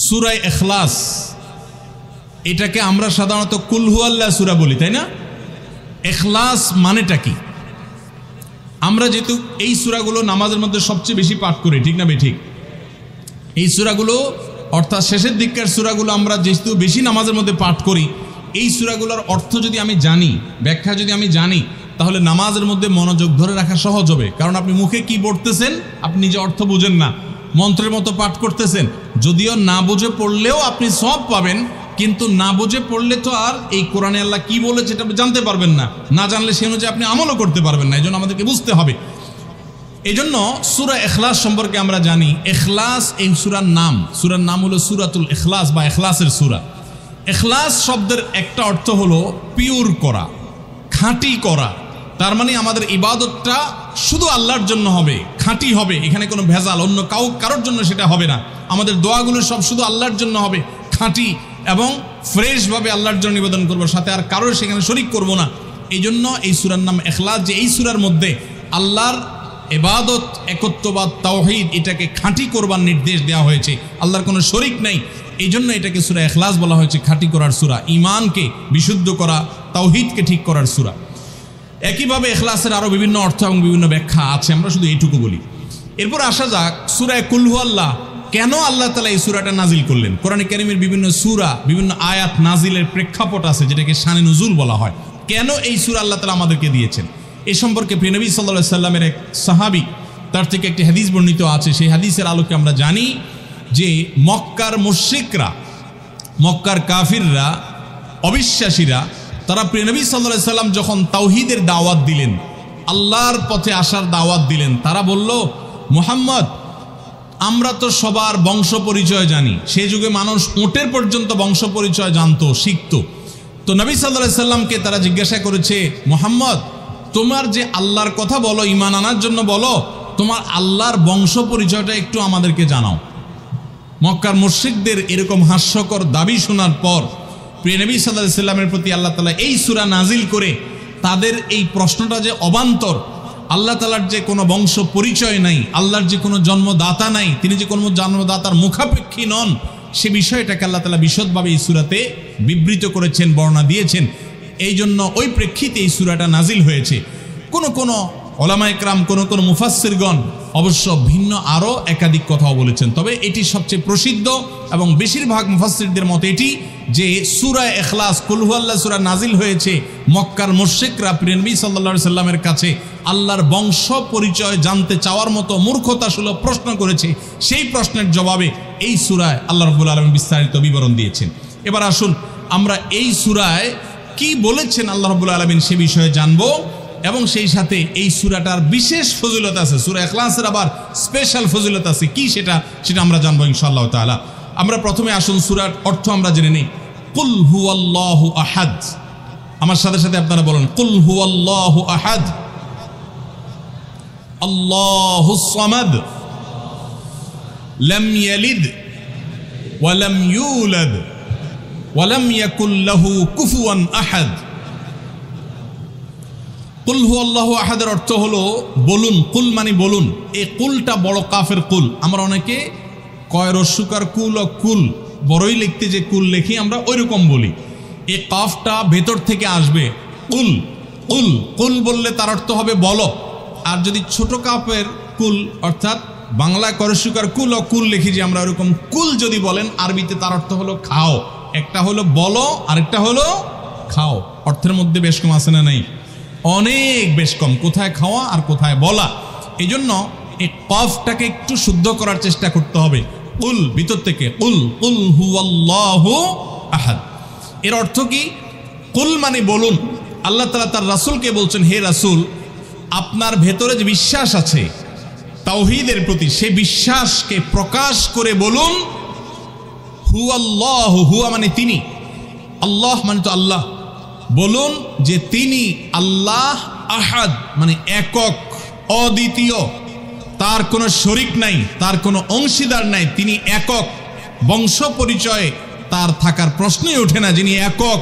সূরা ইখলাস, এটাকে আমরা সাধারণত কুল হুয়াল্লাহ সূরা বলি, তাই না? ইখলাস মানেটা কি? আমরা যেহেতু এই সূরাগুলো নামাজের মধ্যে সবচেয়ে বেশি পাঠ করি, ঠিক না বেঠিক? এই সূরাগুলো অর্থাৎ শেষের দিককার সূরাগুলো আমরা যেহেতু বেশি নামাজের মধ্যে পাঠ করি, এই সূরাগুলোর অর্থ যদি আমি জানি, ব্যাখ্যা যদি আমি জানি, তাহলে নামাজের মধ্যে মনোযোগ ধরে রাখা সহজ হবে। কারণ আপনি মুখে কি পড়তেছেন আপনি নিজে অর্থ বুঝেন না, মন্ত্রের মতো পাঠ করতেছেন, যদিও না বুঝে পড়লেও আপনি সওয়াব পাবেন, কিন্তু না বুঝে পড়লে তো আর এই কোরআনে আল্লাহ কি বলেছে এটা জানতে পারবেন না, না জানলে সে অনুযায়ী আপনি আমলও করতে পারবেন না। এই জন্য আমাদেরকে বুঝতে হবে। এই জন্য সূরা ইখলাস সম্পর্কে আমরা জানি, ইখলাস এই সূরার নাম হলো সূরাতুল ইখলাস বা ইখলাসের সূরা। ইখলাস শব্দের একটা অর্থ হলো পিওর করা, খাঁটি করা। তার মানে আমাদের ইবাদতটা শুধু আল্লাহর জন্য হবে, খাঁটি হবে, এখানে কোনো ভেজাল অন্য কারোর জন্য সেটা হবে না। আমাদের দোয়াগুলো সব শুধু আল্লাহর জন্য হবে, খাঁটি এবং ফ্রেশভাবে আল্লাহর জন্য নিবেদন করবো, সাথে আর কারোর সেখানে শরিক করব না। এই জন্য এই সূরার নাম ইখলাস, যে এই সূরার মধ্যে আল্লাহর ইবাদত, একত্ববাদ, তাওহীদ এটাকে খাঁটি করবার নির্দেশ দেওয়া হয়েছে। আল্লাহর কোনো শরিক নাই, এই জন্য এটাকে সূরা ইখলাস বলা হয়েছে, খাঁটি করার সূরা, ঈমানকে বিশুদ্ধ করা, তাওহীদকে ঠিক করার সূরা। একইভাবে ইখলাসের আরও বিভিন্ন অর্থ এবং বিভিন্ন ব্যাখ্যা আছে, আমরা শুধু এইটুকু বলি। এরপর আসা যাক সূরা কুল হুয়াল্লাহ। কেন আল্লাহ তাআলা এই সূরাটা নাজিল করলেন? কোরআনে কারীমের বিভিন্ন সূরা, বিভিন্ন আয়াত নাজিলের প্রেক্ষাপট আছে, যেটাকে শানে নুজুল বলা হয়। কেন এই সূরা আল্লাহ তাআলা আমাদেরকে দিয়েছেন, এ সম্পর্কে প্রিয় নবী সাল্লাল্লাহু আলাইহি সাল্লামের এক সাহাবী, তার থেকে একটি হাদিস বর্ণিত আছে। সেই হাদিসের আলোকে আমরা জানি যে মক্কার মুশরিকরা, মক্কার কাফিররা, অবিশ্বাসীরা, তারা প্রিয় নবী সাল্লাল্লাহু আলাইহি সাল্লাম যখন তাওহীদের দাওয়াত দিলেন, আল্লাহর পথে আসার দাওয়াত দিলেন, তারা বলল, মুহাম্মদ, আমরা তো সবার বংশ পরিচয় জানি। সেই যুগে মানুষ উটের পর্যন্ত বংশ পরিচয় জানতো, শিখত। তো নবী সাল্লাল্লাহু আলাইহি সাল্লামকে তারা জিজ্ঞাসা করেছে, মুহাম্মদ, তোমার যে আল্লাহর কথা বলো, ঈমান আনার জন্য বলো, তোমার আল্লাহর বংশ পরিচয়টা একটু আমাদেরকে জানাও। মক্কার মুশরিকদের এরকম হাস্যকর দাবি শোনার পর প্রিয় নবী সাল্লাল্লাহু আলাইহি সাল্লামের প্রতি আল্লাহ তাআলা এই সূরা নাজিল করে তাদের এই প্রশ্নটা যে অবান্তর, আল্লাহ তাআলার যে কোনো বংশ পরিচয় নাই, আল্লাহর যে কোনো জন্মদাতা নাই, তিনি যে কোনো জন্মদাতার মুখাপেক্ষী নন, সে বিষয়টাকে আল্লাহ তাআলা বিশদভাবে এই সূরাতে বিবৃত করেছেন, বর্ণনা দিয়েছেন। এই জন্য ওই প্রেক্ষিতে এই সূরাটা নাজিল হয়েছে। কোনো ওলামা ইকরাম, কোনো মুফাসসিরগণ অবশ্য ভিন্ন আরও একাধিক কথাও বলেছেন, তবে এটি সবচেয়ে প্রসিদ্ধ এবং বেশিরভাগ মুফাসসিরদের মতে এটি যে সূরা ইখলাস, কুল হুয়াল্লাহ সূরা নাজিল হয়েছে মক্কার মুশরিকরা প্রিয় নবী সাল্লাল্লাহু আলাইহি সাল্লামের কাছে আল্লাহর বংশ পরিচয় জানতে চাওয়ার মতো মূর্খতাসুলভ প্রশ্ন করেছে। সেই প্রশ্নের জবাবে এই সূরায় আল্লাহ রাব্বুল আলামিন বিস্তারিত বিবরণ দিয়েছেন। এবার আসুন আমরা এই সূরায় কি বলেছেন আল্লাহ রাব্বুল আলামিন সে বিষয়ে জানবো, এবং সেই সাথে এই সূরাটার বিশেষ ফজিলত আছে, সূরা ইখলাসের আবার স্পেশাল ফজিলত আছে, কি সেটা আমরা জানবো ইনশাআল্লাহ তাআলা। আমরা প্রথমে আসুন সূরার অর্থ আমরা জেনে নিই। কুল হুয়াল্লাহু আহাদ, আমার সাথে সাথে আপনারা বলুন, কুল হুয়াল্লাহু আহাদ, আল্লাহুস সামাদ, লাম ইয়ালিদ ওয়া লাম ইউলাদ ওয়া লাম ইয়াকুল লাহু কুফুয়ান আহাদ। কুল হুয়াল্লাহু আহাদের অর্থ হলো বলুন, কুল মানে বলুন। এই কুলটা বড় কাফের কুল, আমরা অনেকে কয় রস্যকার কুল ও কুল, বড়ই লিখতে যে কুল লেখি আমরা ওই রকম বলি। এই কাফটা ভেতর থেকে আসবে, কুল কুল কুল বললে তার অর্থ হবে বলো। আর যদি ছোট কাফের কুল অর্থাৎ বাংলায় করস্যকার কুল ও কুল লিখি যে আমরা ওরকম কুল যদি বলেন, আরবিতে তার অর্থ হলো খাও। একটা হলো বলো, আরেকটা হলো খাও। অর্থের মধ্যে বেশ কম আছে না নাই? অনেক বেশ কম, কোথায় খাওয়া আর কোথায় বলা। এই জন্য এই কফটাকে একটু শুদ্ধ করার চেষ্টা করতে হবে, কুল ভিতর থেকে, কুল কুল হুয়াল্লাহু আহাদ। এর অর্থ কি? কুল মানে বলুন। আল্লাহ তাআলা তার রাসূলকে বলছেন, হে রাসূল, আপনার ভেতরে যে বিশ্বাস আছে তাওহীদের প্রতি, সেই বিশ্বাসকে প্রকাশ করে বলুন, হুয়াল্লাহু, হুয়া মানে তিনি, আল্লাহ মানে তো আল্লাহ, বলুন যে তিনি আল্লাহ, আহাদ মানে একক, অদ্বিতীয়, তার কোনো শরিক নাই, তার কোনো অংশীদার নাই, তিনি একক। বংশ পরিচয়ে তার থাকার প্রশ্নই ওঠে না। যিনি একক,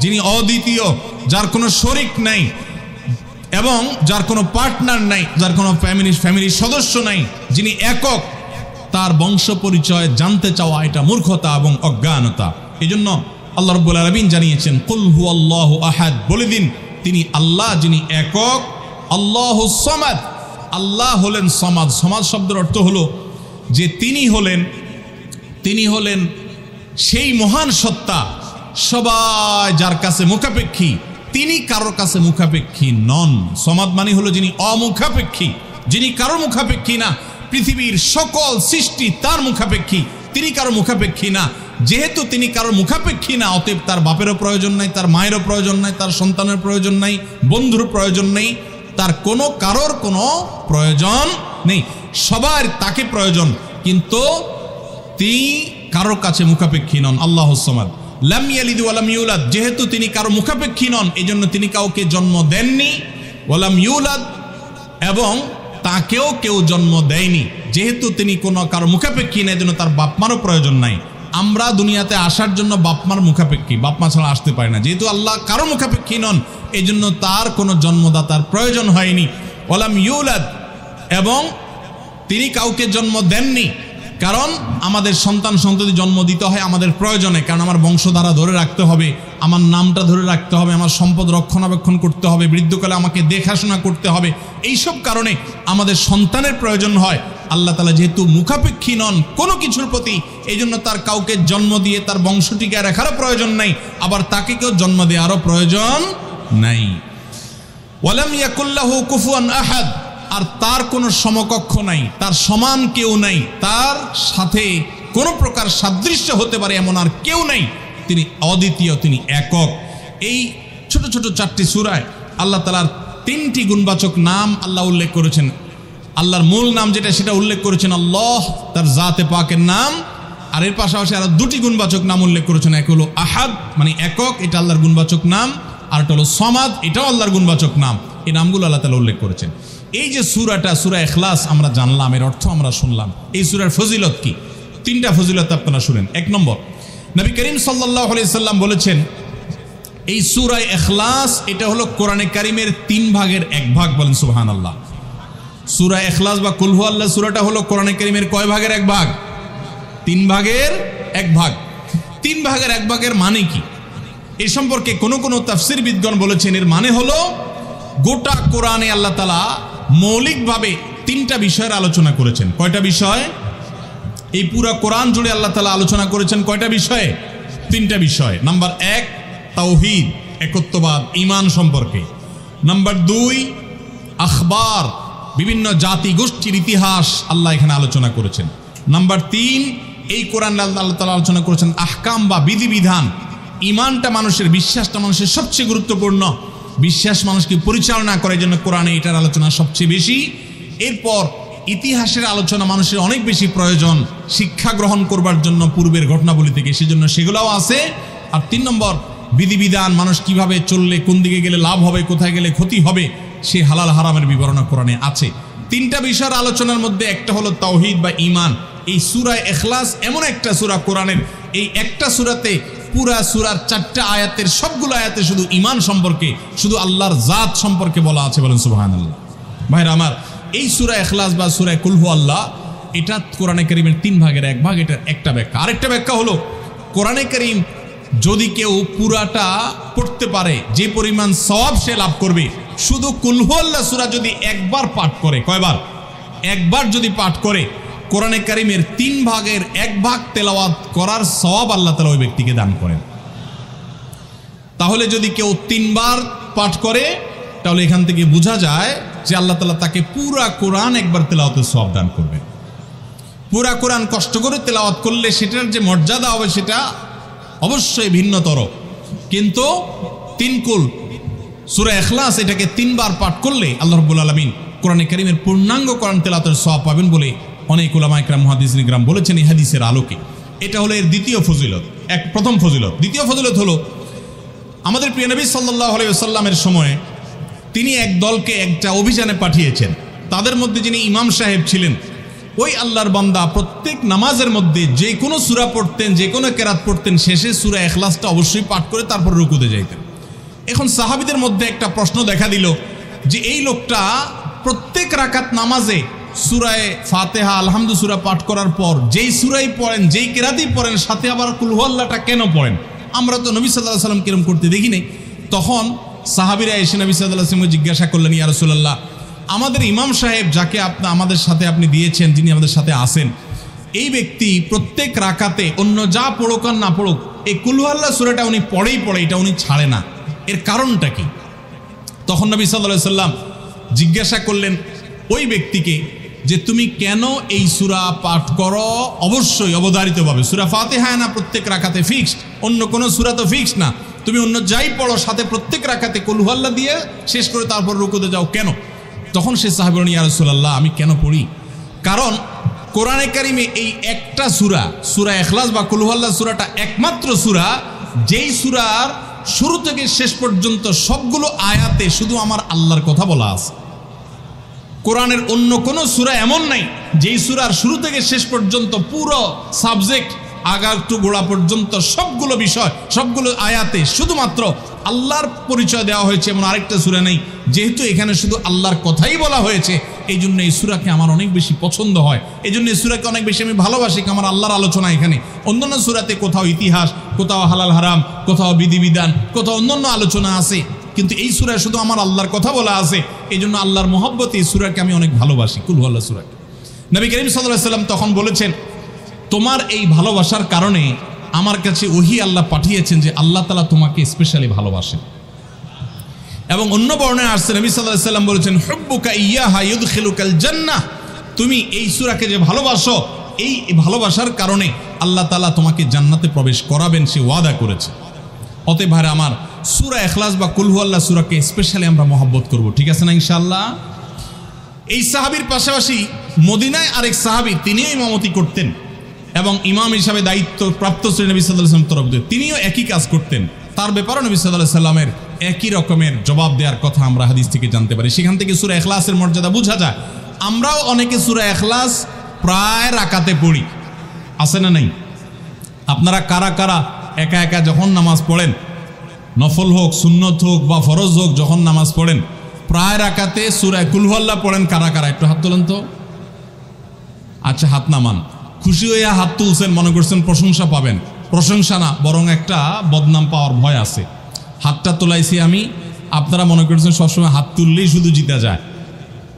যিনি অদ্বিতীয়, যার কোনো শরিক নাই এবং যার কোনো পার্টনার নাই, যার কোনো ফ্যামিলির সদস্য নাই, যিনি একক, তার বংশ পরিচয় জানতে চাওয়া এটা মূর্খতা এবং অজ্ঞানতা। এজন্য আল্লাহ রাব্বুল আলামিন জানিয়েছেন, কুল হুয়াল্লাহু আহাদ, বলে দিন তিনি আল্লাহ যিনি একক, আল্লাহুস সামাদ, আল্লাহ হলেন সমাদ। সমাদ শব্দের অর্থ হলো যে তিনি হলেন সেই মহান সত্তা, সবাই যার কাছে মুখাপেক্ষী, তিনি কারোর কাছে মুখাপেক্ষী নন। সমাদ মানে হলো যিনি অমুখাপেক্ষী, যিনি কারোর মুখাপেক্ষী না। পৃথিবীর সকল সৃষ্টি তার মুখাপেক্ষী, তিনি কারো মুখাপেক্ষী না। যেহেতু তিনি কারোর মুখাপেক্ষী না, অতএব তার বাপেরও প্রয়োজন নাই, তার মায়েরও প্রয়োজন নাই, তার সন্তানের প্রয়োজন নাই, বন্ধুর প্রয়োজন নেই, তার কারোর কোনো প্রয়োজন নেই। সবার তাকে প্রয়োজন, কিন্তু তিনি কারোর কাছে মুখাপেক্ষী নন। আল্লাহুস সামাদ, লাম ইয়ালিদ ওয়া লাম ইউলাদ, যেহেতু তিনি কারো মুখাপেক্ষী নন, এজন্য তিনি কাউকে জন্ম দেননি। ওয়া লাম ইউলাদ, এবং তাকেও কেউ জন্ম দেয়নি। যেহেতু তিনি কোনো কারো মুখাপেক্ষী না, এজন্য তার বাপমারও প্রয়োজন নাই। আমরা দুনিয়াতে আসার জন্য বাপমার মুখাপেক্ষী, বাপমা ছাড়া আসতে পারে না। যেহেতু আল্লাহ কারো মুখাপেক্ষী নন, এই জন্য তার কোনো জন্মদাতার প্রয়োজন হয়নি। ওয়া লাম ইউলাদ, এবং তিনি কাউকে জন্ম দেননি। কারণ আমাদের সন্তান সন্ততি জন্ম দিতে হয় আমাদের প্রয়োজনে, কারণ আমার বংশধারা ধরে রাখতে হবে, আমার নামটা ধরে রাখতে হবে, আমার সম্পদ রক্ষণাবেক্ষণ করতে হবে, বৃদ্ধকালে আমাকে দেখাশোনা করতে হবে। এইসব কারণে আমাদের সন্তানের প্রয়োজন হয়। আল্লাহ তাআলা যেহেতু মুখাপেক্ষী নন কোনো কিছুর প্রতি, এই জন্য তার কাউকে জন্ম দিয়ে তার বংশটিকে রাখারও প্রয়োজন নাই, আবার তাকে কেউ জন্ম দেওয়ারও প্রয়োজন নাই। ওয়ালাম ইয়াকুল্লাহু কুফুয়ান আহাদ, আর তার কোনো সমকক্ষ নাই, তার সমান কেউ নাই, তার সাথে কোনো প্রকার সাদৃশ্য হতে পারে এমন আর কেউ নাই। তিনি অদ্বিতীয়, তিনি একক। এই ছোট ছোট 4টি সূরায় আল্লাহ তাআলার 3টি গুণবাচক নাম আল্লাহ উল্লেখ করেছেন। আল্লাহর মূল নাম যেটা, সেটা উল্লেখ করেছেন আল্লাহ, তার জাতে পাকের নাম। আর এর পাশাপাশি আরো 2টি গুণবাচক নাম উল্লেখ করেছেন। এক হলো আহাদ, মানে একক, এটা আল্লাহর গুণবাচক নাম। আর একটা হলো সমাদ, এটাও আল্লাহর গুণবাচক নাম। এই নামগুলো আল্লাহ তাআলা উল্লেখ করেছেন। এই যে সূরাটা, সূরা ইখলাস আমরা জানলাম, এর অর্থ আমরা শুনলাম। এই সূরার ফজিলত কি? 3টা ফজিলত আপনারা শুনেন। 1 নম্বর, নবী করিম সাল্লাল্লাহু আলাইহি সাল্লাম বলেছেন, এই সূরা ইখলাস এটা হলো কোরআনে কারীমের 3 ভাগের 1 ভাগ। বলেন সুবহানাল্লাহ। সূরা ইখলাস বা কুল হুয়াল্লাহ সূরাটা হলো কোরআনে কারীমের কয় ভাগের 1 ভাগ? 3 ভাগের 1 ভাগ। 3 ভাগের 1 ভাগের মানে কি? এই সম্পর্কে কোন কোন তাফসীরবিদগণ বলেছেন, এর মানে হলো গোটা কোরআনে আল্লাহ তাআলা মৌলিকভাবে 3টা বিষয়ের আলোচনা করেছেন। কয়টা বিষয়? এই পুরো কোরআন জুড়ে আল্লাহ তাআলা আলোচনা করেছেন কয়টা বিষয়ে? 3টা বিষয়। নাম্বার 1 তাওহীদ, একত্ববাদ, ঈমান সম্পর্কে। নাম্বার 2 আখবার, বিভিন্ন জাতি গোষ্ঠীর ইতিহাস আল্লাহ এখানে আলোচনা করেছেন। নাম্বার 3 এই কোরআন আল্লাহ তাআলা আলোচনা করেছেন আহকাম বা বিধিবিধান। ঈমানটা মানুষের, বিশ্বাসটা মানুষের সবচেয়ে গুরুত্বপূর্ণ। বিশ্বাস মানুষকে পরিচালনা করে, জন্য কোরআনে এটার আলোচনা সবচেয়ে বেশি। এরপর ইতিহাসের আলোচনা মানুষের অনেক বেশি প্রয়োজন শিক্ষা গ্রহণ করবার জন্য পূর্বের ঘটনাবলী থেকে, সেজন্য সেগুলোও আছে। আর 3 নম্বর বিধিবিধান, মানুষ কিভাবে চললে কোন দিকে গেলে লাভ হবে, কোথায় গেলে ক্ষতি হবে, সে হালাল হারামের বিবরণ কোরআনে আছে। 3টা বিষয়ের আলোচনার মধ্যে একটা হলো তাওহীদ বা ঈমান। এই সূরা ইখলাস এমন একটা সূরা কোরআনের, এই একটা সূরাতে পুরা সূরার 4টা আয়াতের সবগুলো আয়াতে শুধু ঈমান সম্পর্কে, শুধু আল্লাহর জাত সম্পর্কে বলা আছে। বলেন সুবহানাল্লাহ। ভাইরা আমার, এই সূরা ইখলাস বা সূরা কুল হুয়াল্লাহ এটা কোরআনে কারীমের 3 ভাগের 1 ভাগ। এটার একটা ব্যাখ্যা। আরেকটা ব্যাখ্যা হলো, কোরআনে কারীম যদি কেউ পুরাটা পড়তে পারে, যে পরিমাণ সওয়াব সে লাভ করবে। শুধু কুল হুয়াল্লাহ সূরা যদি একবার পাঠ করে, কয়বার? একবার যদি পাঠ করে, কোরআনে কারীমের 3 ভাগের 1 ভাগ তেলাওয়াত করার সওয়াব আল্লাহ তাআলা ওই ব্যক্তিকে দান করেন। তাহলে যদি কেউ 3 বার পাঠ করে, তাহলে এখান থেকে বোঝা যায় যে আল্লাহ তাআলা তাকে পুরা কোরআন একবার তেলাওয়াতের সওয়াব দান করবেন। পুরা কোরআন কষ্ট করে তেলাওয়াত করলে সেটার যে মর্যাদা হবে সেটা অবশ্যই ভিন্নতর। কিন্তু 3 কুল সূরা ইখলাস এটাকে 3 বার পাঠ করলে আল্লাহ রাব্বুল আলামিন কোরআনে কারীমের পূর্ণাঙ্গ কোরআন তেলাওয়াতের সওয়াব পাবেন বলে অনেক উলামা ইকরাম, মুহাদ্দিসিন ইকরাম বলেছেন এই হাদিসের আলোকে। এটা হলো এর দ্বিতীয় ফজিলত। প্রথম ফজিলত। দ্বিতীয় ফজিলত হলো, আমাদের প্রিয় নবী সাল্লাল্লাহু আলাইহি ওয়াসাল্লামের সময় তিনি এক দলকে একটা অভিযানে পাঠিয়েছেন। তাদের মধ্যে যিনি ইমাম সাহেব ছিলেন, ওই আল্লাহর বান্দা প্রত্যেক নামাজের মধ্যে যে কোনো সূরা পড়তেন, যে কোনো কেরাত পড়তেন, শেষে সূরা ইখলাসটা অবশ্যই পাঠ করে তারপর রুকুতে যাইতেন। এখন সাহাবীদের মধ্যে একটা প্রশ্ন দেখা দিল যে এই লোকটা প্রত্যেক রাকাত নামাজে সূরায়ে ফাতিহা আলহামদু সূরা পাঠ করার পর যেই সূরাই পড়েন, যেই কিরাতই পড়েন, সাথে আবার কুল হুয়াল্লাহটা কেন পড়েন? আমরা তো নবী সাল্লাল্লাহু আলাইহি ওয়াসাল্লাম কিরম করতে দেখি নাই। তখন সাহাবীরা এসে নবী সাল্লাল্লাহু আলাইহি ওয়াসাল্লামকে জিজ্ঞাসা করলেন, ইয়া রাসূলুল্লাহ, আমাদের ইমাম সাহেব যাকে আমাদের সাথে আপনি দিয়েছেন, যিনি আমাদের সাথে আসেন, এই ব্যক্তি প্রত্যেক রাকাতে অন্য যা পড়ুক আর না পড়ুক এই কুল হুয়াল্লাহ সূরাটা উনি পড়ে, এটা উনি ছাড়ে না, এর কারণটা কি? তখন নবী সাল্লাল্লাহু আলাইহি ওয়াসাল্লাম জিজ্ঞাসা করলেন ওই ব্যক্তিকে যে তুমি কেন এই সূরা পাঠ করো? অবশ্যই অবধারিতভাবে সূরা ফাতিহা না প্রত্যেক রাকাতে ফিক্সড, অন্য কোনো সূরা তো ফিক্সড না, তুমি অন্য যাই পড়ো সাথে প্রত্যেক রাকাতে কুল হুয়াল্লাহ দিয়ে শেষ করে তারপর রুকুতে যাও কেন? তখন সে সাহাবী বলেন, ইয়া রাসূলুল্লাহ, আমি কেন পড়ি? কারণ কোরআনে কারিমে এই একটা সূরা, সূরা ইখলাস বা কুল হুয়াল্লাহ সূরাটা একমাত্র সূরা যেই সূরার শুরু থেকে শেষ পর্যন্ত সবগুলো আয়াতে শুধু আমার আল্লাহর কথা বলা আছে। কোরআনের অন্য কোনো সূরা এমন নাই যেই সূরার শুরু থেকে শেষ পর্যন্ত পুরো সাবজেক্ট আগা টু গোড়া পর্যন্ত সবগুলো বিষয়, সবগুলো আয়াতে শুধুমাত্র আল্লাহর পরিচয় দেওয়া হয়েছে এমন আরেকটা সূরা নেই। যেহেতু এখানে শুধু আল্লাহর কথাই বলা হয়েছে, এই জন্য এই সূরাকে আমার অনেক বেশি পছন্দ হয়, এই জন্য এই সূরাকে অনেক বেশি আমি ভালোবাসি। আমার আল্লাহর আলোচনা এখানে, অন্যান্য সূরাতে কোথাও ইতিহাস, কোথাও হালাল হারাম, কোথাও বিধিবিধান, কোথাও অন্যান্য আলোচনা আছে, কিন্তু এই সূরায় শুধু আমার আল্লাহর কথা বলা আছে। এই জন্য আল্লাহর মহব্বতে এই সূরাকে আমি অনেক ভালোবাসি, কুল হুয়াল্লাহ সূরাকে। নবী করিম সাল্লাল্লাহু আলাইহি ওয়াসাল্লাম তখন বলেছেন, তোমার এই ভালোবাসার কারণে আমার কাছে ওহী আল্লাহ পাঠিয়েছেন যে আল্লাহ তাআলা তোমাকে স্পেশালি ভালোবাসেন। এবং অন্য বর্ণনায় আসছে নবী সাল্লাল্লাহু আলাইহি ওয়াসাল্লাম বলেছেন, হুব্বুকা ইয়্যাহা ইউদখিলুকাল জান্নাহ, তুমি এই সূরাকে যে ভালোবাসো, এই ভালোবাসার কারণে আল্লাহ তাআলা তোমাকে জান্নাতে প্রবেশ করাবেন, সে ওয়াদা করেছে। অতএব ভাইরা আমার, সূরা ইখলাস বা কুল হুয়াল্লাহ সূরাকে স্পেশালি আমরা মহব্বত করব, ঠিক আছে না ইনশাআল্লাহ? এই সাহাবীর পাশাপাশি মদিনায় আরেক সাহাবী, তিনিও ইমামতি করতেন এবং ইমাম হিসাবে দায়িত্ব প্রাপ্ত ছিলেন নবী সাল্লাল্লাহু আলাইহি ওয়াসাল্লাম তরফ থেকে, তিনিও একই কাজ করতেন। তার ব্যাপারে নবী সাল্লাল্লাহু আলাইহি ওয়াসাল্লামের একই রকমের জবাব দেওয়ার কথা আমরা হাদিস থেকে জানতে পারি। সেখান থেকে সূরা ইখলাসের মর্যাদা বোঝা যায়। আমরাও অনেকে সূরা ইখলাস প্রায় রাকাতে পড়ি, আছে না নাই? আপনারা কারা কারা একা একা যখন নামাজ পড়েন, নফল হোক, সুন্নত হোক বা ফরজ হোক, যখন নামাজ পড়েন প্রায় রাকাতে সূরা কুল হুয়াল্লাহ পড়েন? কারা কারা একটু হাত তোলেন তো। আচ্ছা, হাত নামান। খুশি হইয়া হাত তুলছেন, মনে করছেন প্রশংসা পাবেন। প্রশংসা না, বরং একটা বদনাম পাওয়ার ভয় আছে। হাতটা তোলাইছি আমি, আপনারা মনে করছেন সবসময় হাত তুললেই শুধু জিতা যায়।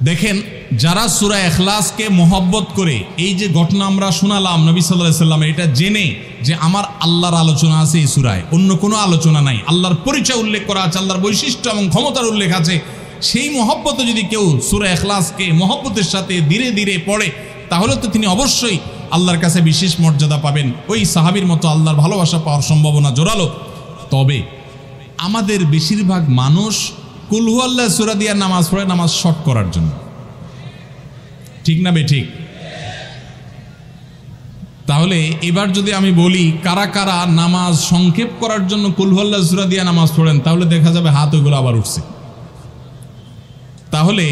দেখেন, যারা সূরা ইখলাসকে মহব্বত করে, এই যে ঘটনা আমরা শোনালাম নবী সাল্লাল্লাহু আলাইহি ওয়াসাল্লাম, এটা জেনে যে আমার আল্লাহর আলোচনা আছে এই সূরায়, অন্য কোনো আলোচনা নাই, আল্লাহর পরিচয় উল্লেখ করা আছে, আল্লাহর বৈশিষ্ট্য এবং ক্ষমতার উল্লেখ আছে, সেই মহব্বতে যদি কেউ সূরা ইখলাসকে মহব্বতের সাথে ধীরে ধীরে পড়ে, তাহলে তো তিনি অবশ্যই আল্লাহর কাছে বিশেষ মর্যাদা পাবেন। ওই সাহাবীর মতো আল্লাহর ভালোবাসা পাওয়ার সম্ভাবনা জোরালো। তবে আমাদের বেশিরভাগ মানুষ কুল হুয়াল্লাহ সূরা দিয়ে নামাজ পড়ে নামাজ শর্ট করার জন্য, ঠিক না বে ঠিক? তাহলে এবার যদি আমি বলি কারা কারা নামাজ সংক্ষেপ করার জন্য কুল হুয়াল্লাহ সূরা দিয়ে নামাজ পড়েন, তাহলে দেখা যাবে হাত ওইগুলো আবার উঠছে। তাহলে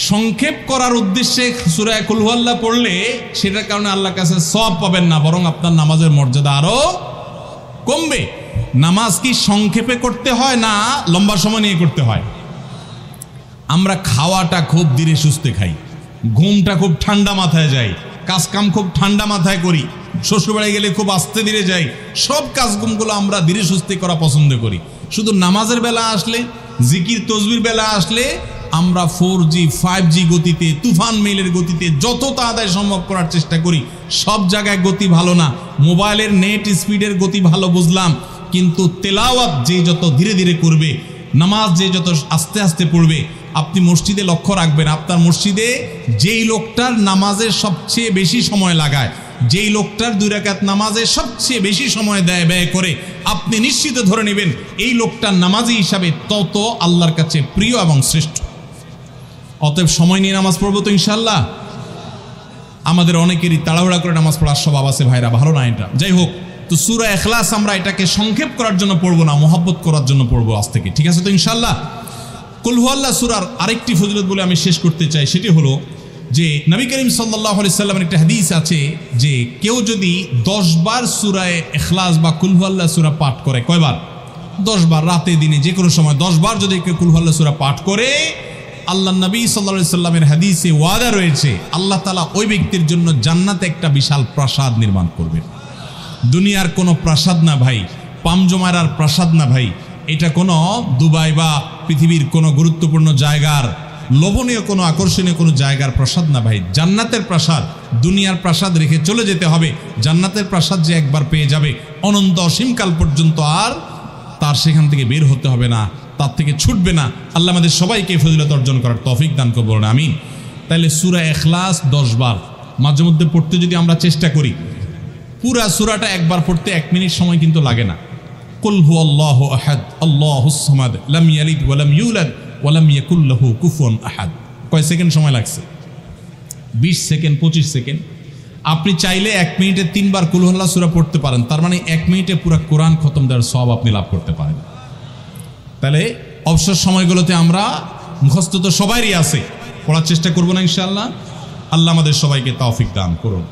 সংক্ষেপ করার উদ্দেশ্যে সূরা কুল হুয়াল্লাহ পড়লে সেটার কারণে আল্লাহর কাছে সওয়াব পাবেন না, বরং আপনার নামাজের মর্যাদা আরো কমবে। নামাজ কি সংক্ষেপে করতে হয় না লম্বা সময় নিয়ে করতে হয়? আমরা খাওয়াটা খুব ধীরে সুস্থে খাই, ঘুমটা খুব ঠান্ডা মাথায় যায়, কাজকাম খুব ঠান্ডা মাথায় করি, শ্বশুরবাড়ি গেলে খুব আস্তে ধীরে যাই, সব কাজগুলো আমরা ধীরে সুস্থে করা পছন্দ করি। শুধু নামাজের বেলা আসলে, জিকির তসবির বেলা আসলে আমরা 4G 5G গতিতে, তুফান মেইলের গতিতে যত তাড়াতাড়ি সম্ভব করার চেষ্টা করি। সব জায়গায় গতি ভালো না, মোবাইলের নেট স্পিডের গতি ভালো বুঝলাম, কিন্তু তেলাওয়াত যে যত ধীরে ধীরে করবে, নামাজ যে যত আস্তে আস্তে পড়বে, আপনি মসজিদে লক্ষ্য রাখবেন, আপনার মসজিদে যেই লোকটার নামাজের সবচেয়ে বেশি সময় লাগায়, যেই লোকটার 2 রাকাত নামাজে সবচেয়ে বেশি সময় ব্যয় করে, আপনি নিশ্চিত ধরে নেবেন এই লোকটার নামাজি হিসাবে তত আল্লাহর কাছে প্রিয় এবং শ্রেষ্ঠ। অতএব সময় নিয়ে নামাজ পড়বো তো ইনশাআল্লাহ। আমাদের অনেকেরই তাড়াহুড়া করে নামাজ পড়ার স্বভাব আছে ভাইরা, ভালো না এটা। যাই হোক, তো সূরা ইখলাস আমরা এটাকে সংক্ষেপ করার জন্য পড়বো না, মহব্বত করার জন্য পড়বো আজ থেকে, ঠিক আছে তো ইনশাআল্লাহ। কুল হুয়াল্লাহ সূরার আরেকটি ফজিলত বলে আমি শেষ করতে চাই, সেটি হলো যে নবী করিম সাল্লাল্লাহু আলাইহি সাল্লামের একটা হাদিস আছে যে কেউ যদি 10 বার সূরা ইখলাস বা কুল হুয়াল্লাহ সূরা পাঠ করে, কয়বার? 10 বার, রাতে দিনে যে কোনো সময় 10 বার যদি কেউ কুল হুয়াল্লাহ সূরা পাঠ করে, আল্লাহ নবী সাল্লাল্লাহু আলাইহি সাল্লামের হাদিসে ওয়াদা রয়েছে, আল্লাহ তাআলা ওই ব্যক্তির জন্য জান্নাতে একটা বিশাল প্রাসাদ নির্মাণ করবেন। দুনিয়ার কোনো প্রাসাদ না ভাই, পামজমারার প্রাসাদ না ভাই, এটা কোনো দুবাই বা পৃথিবীর কোনো গুরুত্বপূর্ণ জায়গার লোভনীয় কোনো আকর্ষণীয় কোনো জায়গার প্রাসাদ না ভাই, জান্নাতের প্রাসাদ। দুনিয়ার প্রাসাদ রেখে চলে যেতে হবে, জান্নাতের প্রাসাদ যে একবার পেয়ে যাবে অনন্ত অসীমকাল পর্যন্ত আর তার সেখান থেকে বের হতে হবে না, তার থেকে ছুটবে না। আল্লাহ আমাদের সবাইকে ফজিলত অর্জন করার তৌফিক দান করবেন, আমিন। তাহলে সূরা ইখলাস 10 বার মাঝে মধ্যে পড়তে যদি আমরা চেষ্টা করি, পুরা সূরাটা একবার পড়তে 1 মিনিট সময় কিন্তু লাগে না। কুল হুয়াল্লাহু আহাদ আল্লাহুস সামাদ লাম ইয়ালিদ ওয়া লাম ইউলাদ ওয়া লাম ইয়াকুল লাহু কুফুয়ান আহাদ। কয় সেকেন্ড সময় লাগছে? 20 সেকেন্ড, 25 সেকেন্ড। আপনি চাইলে 1 মিনিটে 3 বার কুল হুয়াল্লাহ সূরা পড়তে পারেন, তার মানে 1 মিনিটে পুরো কোরআন খতম দেওয়ার সওয়াব আপনি লাভ করতে পারেন। তাহলে অবসর সময়গুলোতে আমরা মুখস্থ তো সবারই আছে, পড়ার চেষ্টা করব না ইনশাআল্লাহ। আল্লাহ আমাদের সবাইকে তৌফিক দান করুন।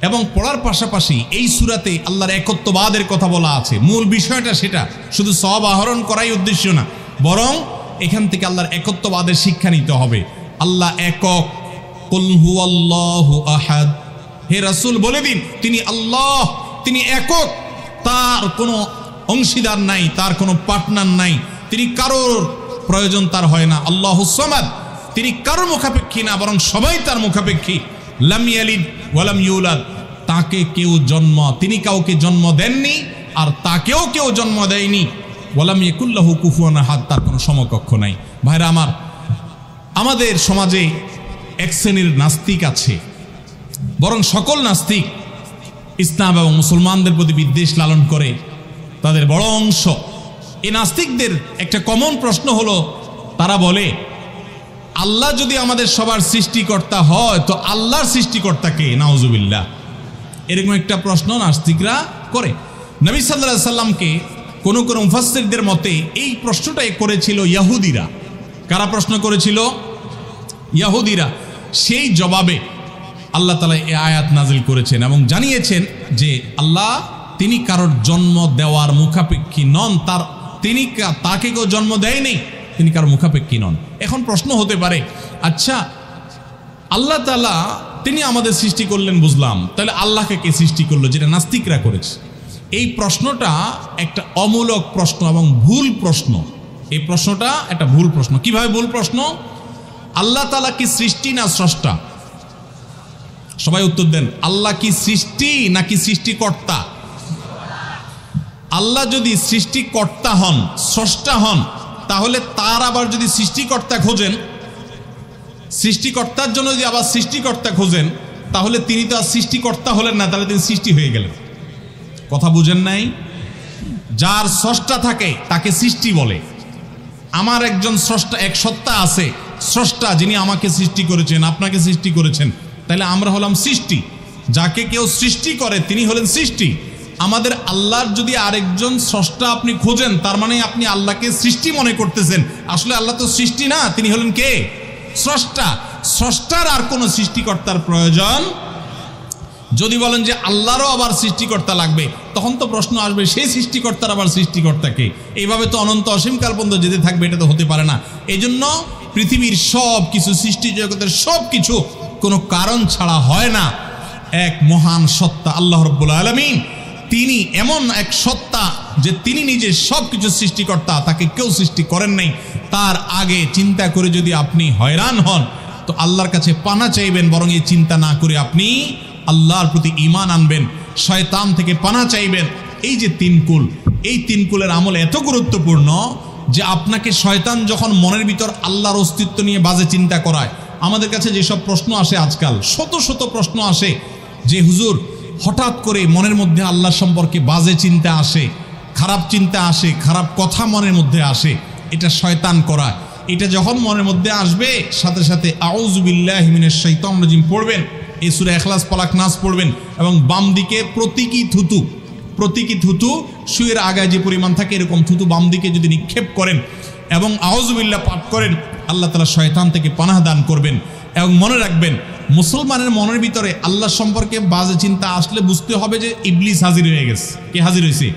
এবং পড়ার পাশাপাশি এই সূরাতে আল্লাহর একত্ববাদের কথা বলা আছে, মূল বিষয়টা সেটা, শুধু সওয়াব আহরণ করাই উদ্দেশ্য না, বরং এখান থেকে আল্লাহর একত্ববাদের শিক্ষা নিতে হবে। আল্লাহ একক, কুল হুয়াল্লাহু আহাদ, হে রাসূল বলে দিন তিনি আল্লাহ, তিনি একক, তার কোনো অংশীদার নাই, তার কোনো পার্টনার নাই, তিনি কারোর প্রয়োজন তার হয় না। আল্লাহুস সামাদ, তিনি কারোর মুখাপেক্ষী না, বরং সবাই তার মুখাপেক্ষী। লাম ইয়ালিদ ওয়া লাম ইউলাদ, তাকে কেউ জন্ম, তিনি কাউকে জন্ম দেননি আর তাকেও কেউ জন্ম দেয়নি। ওয়া লাম ইয়াকুল লাহু কুফুয়ান আহাদ, তার কোনো সমকক্ষ নাই। ভাইরা আমার, আমাদের সমাজে এক শ্রেণীর নাস্তিক আছে, বরং সকল নাস্তিক ইসলাম এবং মুসলমানদের প্রতি বিদ্বেষ লালন করে, তাদের বড় অংশ। এই নাস্তিকদের একটা কমন প্রশ্ন হলো, তারা বলে আল্লাহ যদি আমাদের সবার সৃষ্টিকর্তা হয় তো আল্লাহর সৃষ্টিকর্তা কে? নাউজুবিল্লাহ। এরকম একটা প্রশ্ন নাস্তিকরা করে। নবী সাল্লাল্লাহু আলাইহি সাল্লামকে কোন কোন মুফাসসিরদের মতে এই প্রশ্নটাই করেছিল ইহুদিরা। কারা প্রশ্ন করেছিল? ইহুদিরা। সেই জবাবে আল্লাহ তাআলা এই আয়াত নাজিল করেছেন এবং জানিয়েছেন যে আল্লাহ তিনি কারোর জন্ম দেওয়ার মুখাপেক্ষী নন, তাকে কেউ জন্ম দেয়নি, তিনি কারোর মুখাপেক্ষী নন। এখন প্রশ্ন হতে পারে, আচ্ছা আল্লাহ তাআলা তিনি আমাদের সৃষ্টি করলেন বুঝলাম, তাহলে আল্লাহকে কে সৃষ্টি করলো? যেটা নাস্তিকরা করেছে। এই প্রশ্নটা একটা অমূলক প্রশ্ন এবং ভুল প্রশ্ন। এই প্রশ্নটা একটা ভুল প্রশ্ন। কিভাবে ভুল প্রশ্ন? আল্লাহ তাআলা কি সৃষ্টি না স্রষ্টা? সবাই উত্তর দেন। আল্লাহ কি সৃষ্টি নাকি সৃষ্টিকর্তা? আল্লাহ যদি সৃষ্টিকর্তা হন, স্রষ্টা হন, তাহলে তার আবার যদি সৃষ্টিকর্তা খোঁজেন, সৃষ্টিকর্তার জন্য যদি আবার সৃষ্টিকর্তা খোঁজেন, তাহলে তিনি তো আর সৃষ্টিকর্তা হলেন না, তাহলে তিনি সৃষ্টি হয়ে গেলেন। কথা বুঝেন নাই? যার স্রষ্টা থাকে তাকে সৃষ্টি বলে। আমার একজন স্রষ্টা, এক সত্তা আছে, স্রষ্টা, যিনি আমাকে সৃষ্টি করেছেন, আপনাকে সৃষ্টি করেছেন, তাহলে আমরা হলাম সৃষ্টি। যাকে কেউ সৃষ্টি করে তিনি হলেন সৃষ্টি। আমাদের আল্লাহর যদি আরেকজন স্রষ্টা আপনি খোঁজেন, তার মানে আপনি আল্লাহকে সৃষ্টি মনে করতেছেন। আসলে আল্লাহ তো সৃষ্টি না, তিনি হলেন কে? স্রষ্টা। স্রষ্টার আর কোনো সৃষ্টিকর্তার প্রয়োজন। যদি বলেন যে আল্লাহরও আবার সৃষ্টিকর্তা লাগবে, তখন তো প্রশ্ন আসবে সেই সৃষ্টিকর্তার আবার সৃষ্টিকর্তাকে। এইভাবে তো অনন্ত অসীমকাল পর্যন্ত যেতে থাকবে, এটা তো হতে পারে না। এই জন্য পৃথিবীর সব কিছু, সৃষ্টি জগতের সব কিছু কোনো কারণ ছাড়া হয় না। এক মহান সত্তা আল্লাহ রাব্বুল আলামিন, তিনি এমন এক সত্তা যে তিনি নিজে সব কিছু সৃষ্টিকর্তা, তাকে কেউ সৃষ্টি করেন নাই। তার আগে চিন্তা করে যদি আপনি হয়রান হন, তো আল্লাহর কাছে পানা চাইবেন, বরং এই চিন্তা না করে আপনি আল্লাহর প্রতি ঈমান আনবেন, শয়তান থেকে পানা চাইবেন। এই যে তিন কুল, এই তিন কুলের আমল এত গুরুত্বপূর্ণ যে আপনাকে শয়তান যখন মনের ভিতর আল্লাহর অস্তিত্ব নিয়ে বাজে চিন্তা করায়, আমাদের কাছে যেসব প্রশ্ন আসে আজকাল, শত শত প্রশ্ন আসে যে হুজুর হঠাৎ করে মনের মধ্যে আল্লাহ সম্পর্কে বাজে চিন্তা আসে, খারাপ চিন্তা আসে, খারাপ কথা মনের মধ্যে আসে, এটা শয়তান করায়। এটা যখন মনের মধ্যে আসবে, সাথে সাথে আউযু বিল্লাহি মিনাশ শাইতানির রাজিম পড়বেন, এই সূরা ইখলাস পালাক নাস পড়বেন, এবং বাম দিকে প্রতীকী থুতু শুয়ের আগায় যে পরিমাণ থাকে এরকম থুতু বাম দিকে যদি নিক্ষেপ করেন এবং আউযু বিল্লাহ পাঠ করেন, আল্লাহ তাআলা শয়তান থেকে পানাহ দান করবেন। এবং মনে রাখবেন, মুসলমানের মনের ভিতরে আল্লাহ সম্পর্কে বাজে চিন্তা আসলে বুঝতে হবে যে ইবলিস হাজির হয়ে গেছে। কে হাজির হয়েছে?